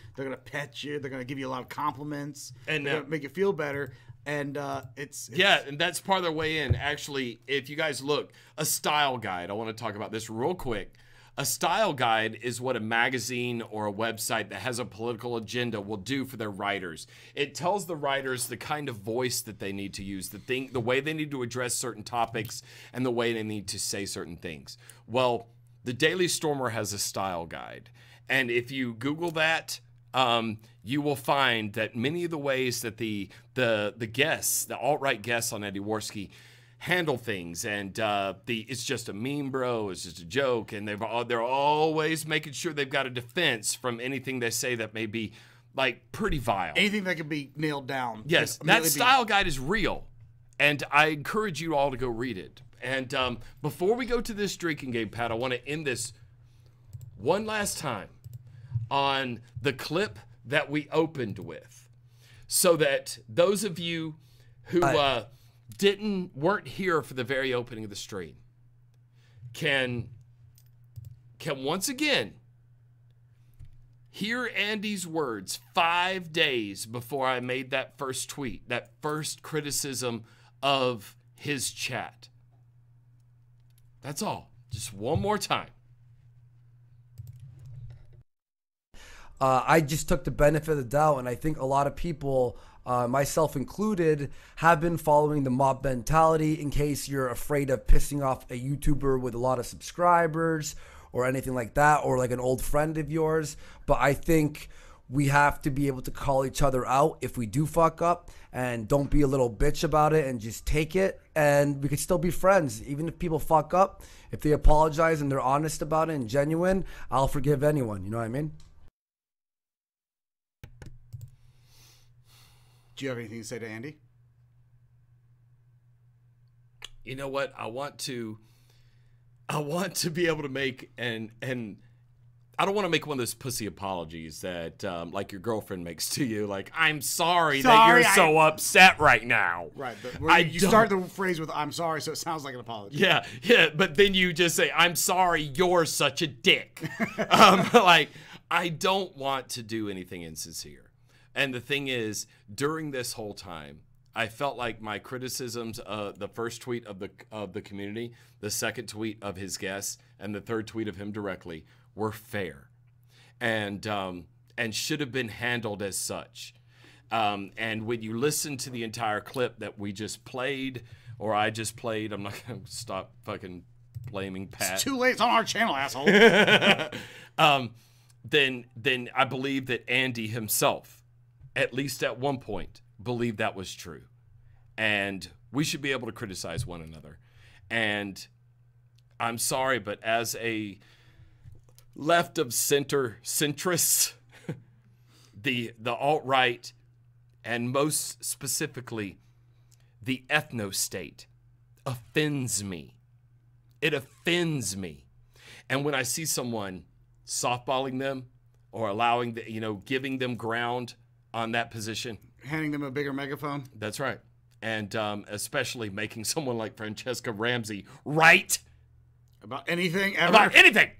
pet you. They're gonna give you a lot of compliments, and they're gonna make you feel better. And it's and that's part of their way in. Actually, if you guys look, a style guide. I want to talk about this real quick. A style guide is what a magazine or a website that has a political agenda will do for their writers. It tells the writers the kind of voice that they need to use, the way they need to address certain topics, and the way they need to say certain things. Well, the Daily Stormer has a style guide. And if you Google that, you will find that many of the ways that the guests, the alt-right guests on Andy Warski, handle things, and it's just a meme, bro. It's just a joke, and they're always making sure they've got a defense from anything they say that may be like pretty vile. Anything that could be nailed down. Yes, that style guide is real, and I encourage you all to go read it. And before we go to this drinking game, Pat, I want to end this one last time on the clip that we opened with, so that those of you who weren't here for the very opening of the stream can once again hear Andy's words 5 days before I made that first tweet, that first criticism of his chat. That's all. Just one more time. I just took the benefit of the doubt, and I think a lot of people, myself included, have been following the mob mentality in case you're afraid of pissing off a YouTuber with a lot of subscribers or anything like that, or like an old friend of yours. But I think we have to be able to call each other out if we do fuck up, and don't be a little bitch about it and just take it, and we could still be friends. Even if people fuck up, if they apologize and they're honest about it and genuine, I'll forgive anyone. You know what I mean? Do you have anything to say to Andy? You know what? I want to be able to make and I don't want to make one of those pussy apologies that like your girlfriend makes to you. Like, I'm sorry that you're so upset right now. Right. You start the phrase with "I'm sorry," so it sounds like an apology. Yeah. But then you just say, "I'm sorry, you're such a dick." Like, I don't want to do anything insincere. And the thing is, during this whole time, I felt like my criticisms, the first tweet of the community, the second tweet of his guests, and the third tweet of him directly were fair, and should have been handled as such. And when you listen to the entire clip that we just played, or I just played, I'm not gonna stop fucking blaming Pat. It's too late. It's on our channel, asshole. Then I believe that Andy himself, at least at one point, believed that was true. And we should be able to criticize one another. And I'm sorry, but as a left of center centrist, the alt-right, and most specifically, the ethno-state offends me. It offends me. And when I see someone softballing them or allowing giving them ground on that position, handing them a bigger megaphone. That's right. And especially making someone like Francesca Ramsey right about anything ever. About anything.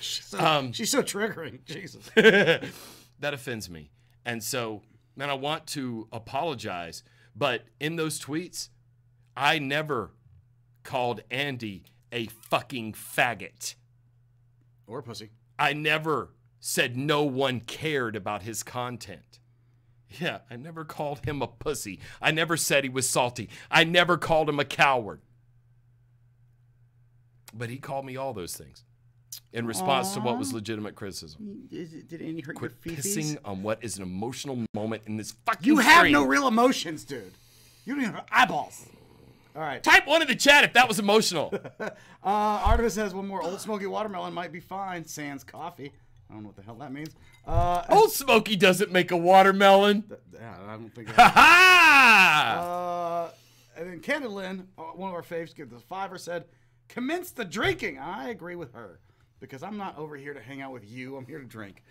She's so triggering. Jesus. That offends me. And so, man, I want to apologize, but in those tweets, I never called Andy a fucking faggot. Or a pussy. I never said no one cared about his content. Yeah, I never called him a pussy. I never said he was salty. I never called him a coward. But he called me all those things in response to what was legitimate criticism. Did Andy hurt Quit your pissing feces? on what is an emotional moment in this fucking You have stream. no real emotions, dude. You don't even have eyeballs. All right. Type 1 in the chat if that was emotional. Artemis says one more Old Smoky watermelon might be fine. Sans coffee. I don't know what the hell that means. Old Smoky doesn't make a watermelon. Yeah, I don't think. Ha ha! And then Candlin, one of our faves, gives us a 5, said, "Commence the drinking." I agree with her because I'm not over here to hang out with you. I'm here to drink,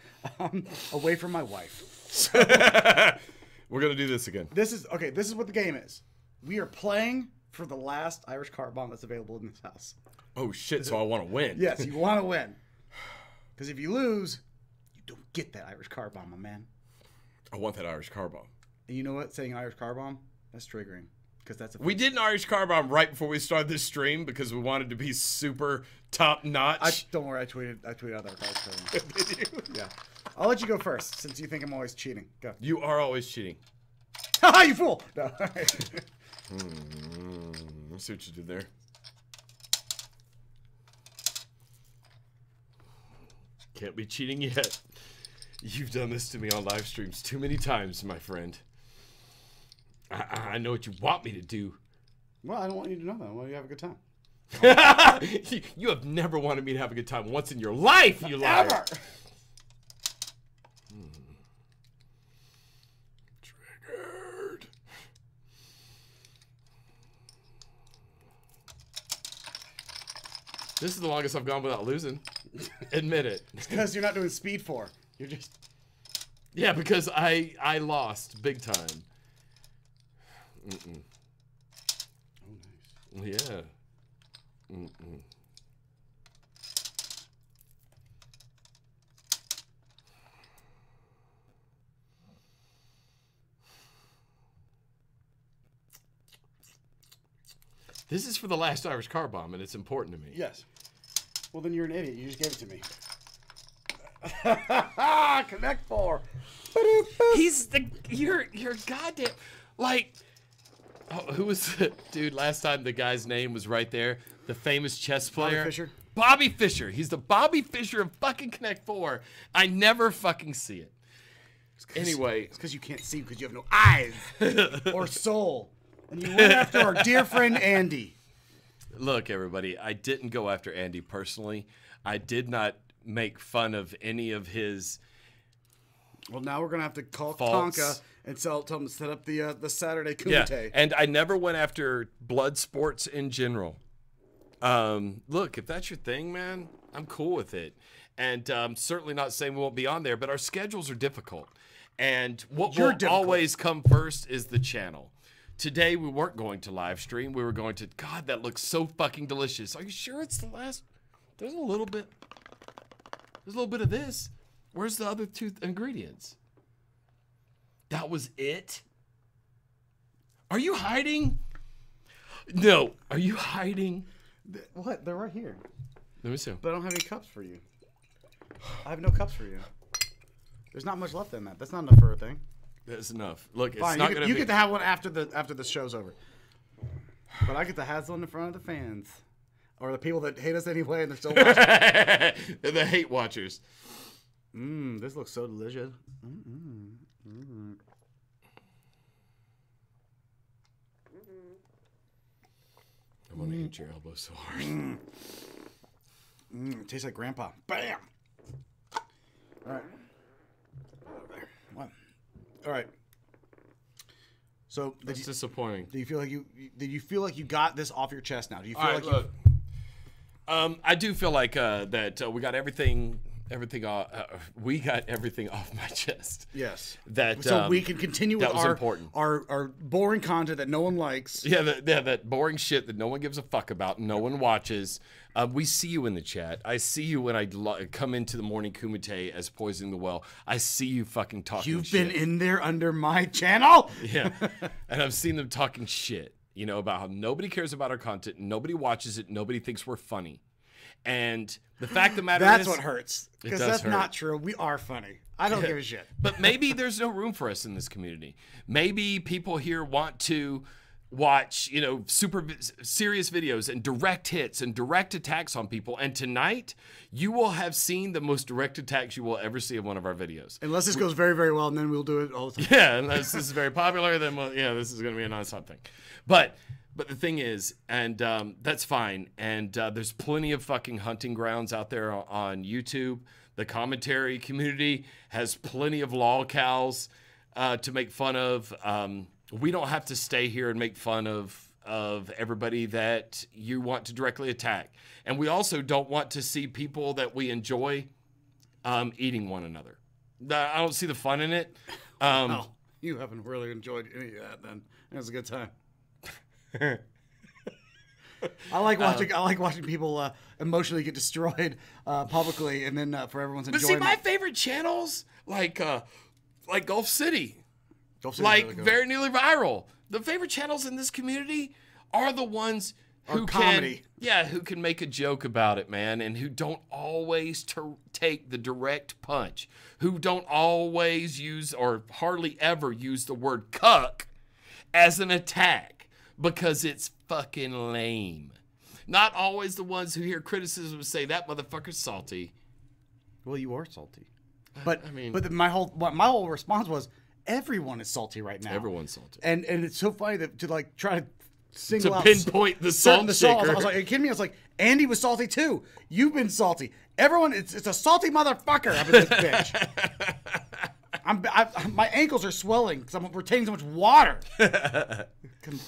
away from my wife. We're gonna do this again. This is what the game is. We are playing for the last Irish car bomb that's available in this house. Oh shit! So I want to win. Yes, you want to win. Because if you lose, You don't get that Irish car bomb, my man. I want that Irish car bomb. And you know what? Saying Irish car bomb, that's triggering. Because that's We did an Irish car bomb right before we started this stream because we wanted to be super top notch. Don't worry, I tweeted out that Irish car bomb. Did you? Yeah. I'll let you go first since you think I'm always cheating. Go. You are always cheating. Haha, you fool! No. Let's see what you did there. Can't be cheating yet. You've done this to me on live streams too many times, my friend. I know what you want me to do. Well, I don't want you to know that. I want you to have a good time. You have never wanted me to have a good time once in your life, you liar. Ever. Triggered. This is the longest I've gone without losing. Admit it. It's because you're not doing Speed 4. You're just... Yeah, because I lost big time. Mm-mm. Oh, nice. Yeah. Mm-mm. This is for the last Irish car bomb, and it's important to me. Yes. Well, then you're an idiot. You just gave it to me. Connect 4. He's you're goddamn, like, oh, who was the dude last time? The guy's name was right there. The famous chess player. Bobby Fischer. Bobby Fischer. He's the Bobby Fischer of fucking Connect 4. I never fucking see it. Anyway. It's because you can't see because you have no eyes or soul. And you went after our dear friend Andy. Look, everybody, I didn't go after Andy personally. I did not make fun of any of his. Well, now we're gonna have to call faults. Tonka and tell him to set up the Saturday Yeah, kumite. and I never went after Bloodsports in general. Look, if that's your thing, man, I'm cool with it. And certainly not saying we won't be on there, but our schedules are difficult. And what will always come first is the channel. Today, we weren't going to live stream. We were going to, God, that looks so fucking delicious. Are you sure it's the last? There's a little bit of this. Where's the other two ingredients? That was it? Are you hiding? No. Are you hiding? What? They're right here. Let me see. But I don't have any cups for you. I have no cups for you. There's not much left in that. That's not enough for a thing. That's enough. Look, it's Fine, not going to be... You get to have one after the show's over. But I get to have one in front of the fans. Or the people that hate us anyway and they're still watching. They're the hate watchers. This looks so delicious. I want to hit your elbow so hard. It tastes like Grandpa. Bam! All right. All right. So that's disappointing. Do you feel like you got this off your chest now? Do you feel like look, I do feel like that we got everything off. We got everything off my chest. Yes. That so we can continue with important. our boring content that no one likes. Yeah, that boring shit that no one gives a fuck about, no one watches. We see you in the chat. I see you when I come into the morning kumite as Poisoning the Well. I see you fucking talking You've shit. been in there under my channel? Yeah. And I've seen them talking shit, about how nobody cares about our content, nobody watches it, nobody thinks we're funny. And the fact of the matter that's is... what hurts. Because that's not true. We are funny. I don't give a shit. But maybe there's no room for us in this community. Maybe people here want to watch, super serious videos and direct hits and direct attacks on people. And tonight, you will have seen the most direct attacks you will ever see in one of our videos. Unless this goes very, very well, and then we'll do it all the time. Yeah, unless this is very popular, then this is going to be a non-stop thing. But the thing is, and that's fine, and there's plenty of fucking hunting grounds out there on YouTube. The commentary community has plenty of lolcows to make fun of. We don't have to stay here and make fun of everybody that you want to directly attack. And we also don't want to see people that we enjoy eating one another. I don't see the fun in it. Oh, you haven't really enjoyed any of that then. It was a good time. I like watching people emotionally get destroyed publicly, and then for everyone's But enjoyment. see, my favorite channels, like Gulf City, Really very nearly viral. The favorite channels in this community are the ones who comedy. who can make a joke about it, man, and who don't always take the direct punch, who don't always use or hardly ever use the word cuck as an attack because it's fucking lame. Not always the ones who hear criticism say that motherfucker's salty. Well, you are salty, but I mean, my whole response was everyone is salty right now. Everyone's salty, and it's so funny that to like try to single out pinpoint the salt shaker. I was like, are you kidding me? I was like, Andy was salty too. You've been salty. Everyone, it's a salty motherfucker up in this bitch. My ankles are swelling because I'm retaining so much water.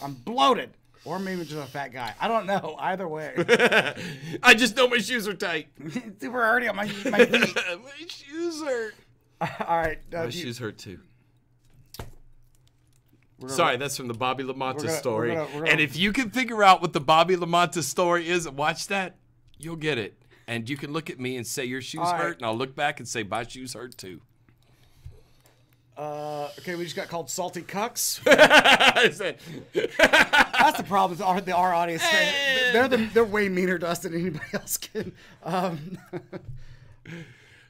I'm bloated. Or maybe just a fat guy. I don't know. Either way. I just know my shoes are tight. We're already on my feet. My shoes hurt. All right. My shoes hurt too. Sorry, that's from the Bobby LaMonta story. We're gonna, and if you can figure out what the Bobby LaMonta story is and watch that, you'll get it. And you can look at me and say your shoes hurt, and I'll look back and say my shoes hurt too. Okay, we just got called salty cucks. I said, that's the problem. Our audience, they're way meaner to us than anybody else can.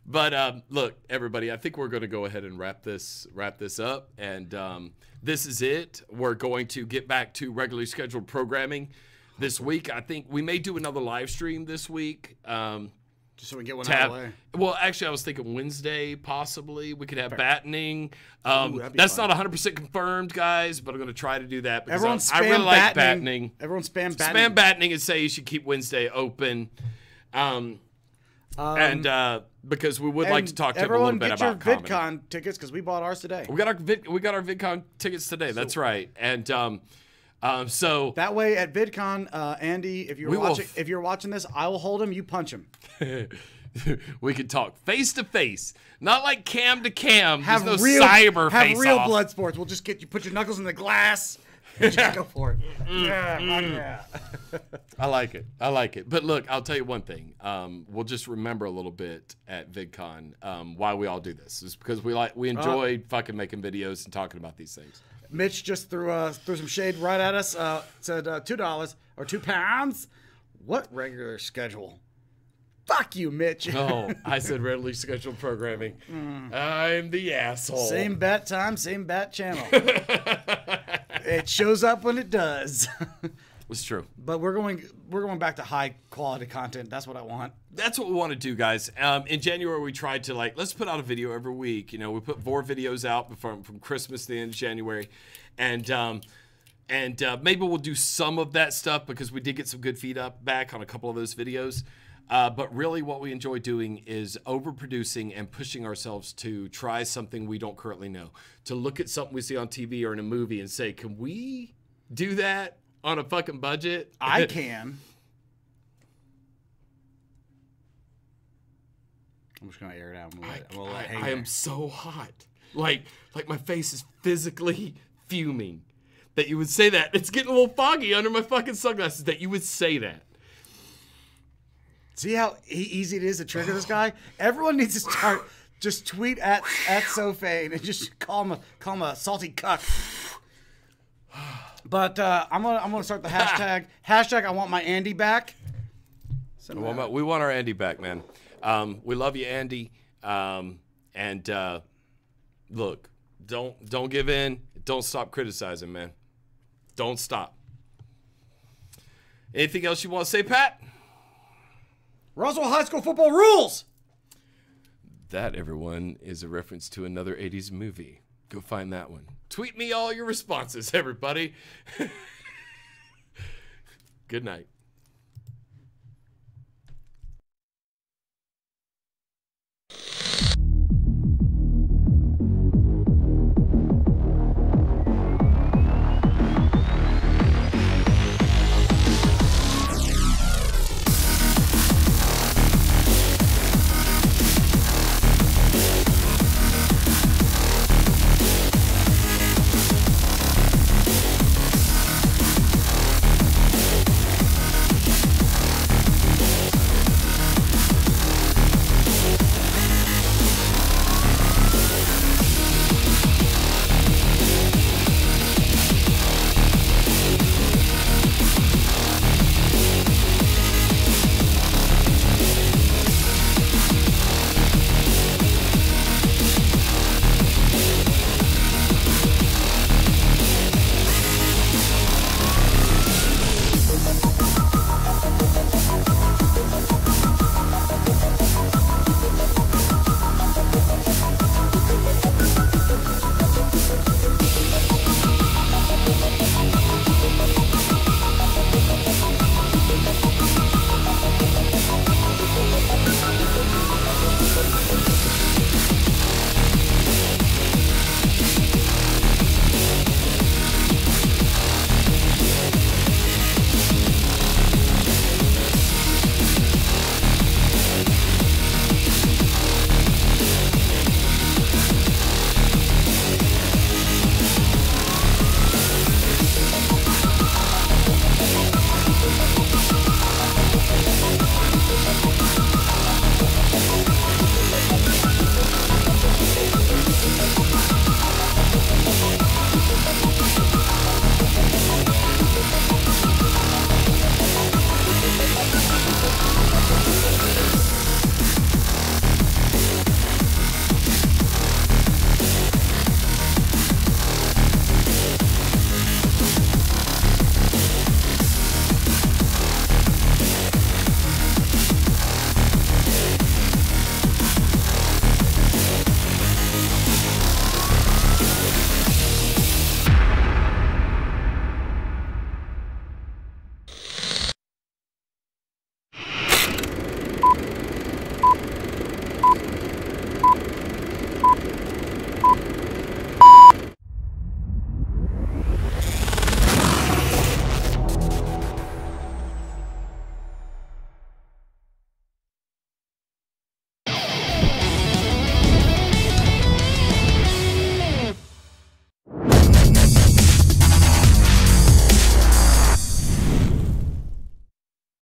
But look, everybody, I think we're going to go ahead and wrap this up, and this is it. We're going to get back to regularly scheduled programming this week. I think we may do another live stream this week. Just so we can get one out of the way. Well, actually, I was thinking Wednesday, possibly. We could have battening. Ooh, that's fun. not 100% confirmed, guys, but I'm going to try to do that because I spam really like battening. Everyone spam battening. Spam battening and say you should keep Wednesday open. Because we would like to talk to him a little bit about comedy. Everyone get your VidCon tickets because we bought ours today. We got our VidCon tickets today. That's right. And so that way at VidCon, Andy, if you're watching this, I will hold him. You punch him. We can talk face to face, not like cam to cam. Have There's no real cyber face Have real off. Bloodsports. We'll just get you. Put your knuckles in the glass. Just go for it. Yeah. I like it. I like it. But look, I'll tell you one thing. We'll just remember a little bit at VidCon why we all do this. It's because we enjoy fucking making videos and talking about these things. Mitch just threw some shade right at us. Said $2 or £2. What regular schedule? Fuck you, Mitch. Oh, I said regularly scheduled programming. I'm the asshole. Same bat time, same bat channel. It shows up when it does. It's true. But we're going back to high quality content. That's what I want. That's what we want to do, guys. In January, we tried to let's put out a video every week. You know, we put 4 videos out from Christmas to the end of January, and maybe we'll do some of that stuff because we did get some good feedback on a couple of those videos. But really what we enjoy doing is overproducing and pushing ourselves to try something we don't currently know. To look at something we see on TV or in a movie and say, can we do that on a fucking budget? I can. I'm just going to air it out. I am so hot. Like my face is physically fuming that you would say that. It's getting a little foggy under my fucking sunglasses that you would say that. See how easy it is to trigger this guy? Everyone needs to start just tweet at So Fain and just call him a salty cuck. But I'm gonna start the hashtag. Hashtag I want my Andy back. We want our Andy back, man. We love you, Andy. Look, don't give in. Don't stop criticizing, man. Don't stop. Anything else you want to say, Pat? Roswell High School football rules! That, everyone, is a reference to another 80s movie. Go find that one. Tweet me all your responses, everybody. Good night.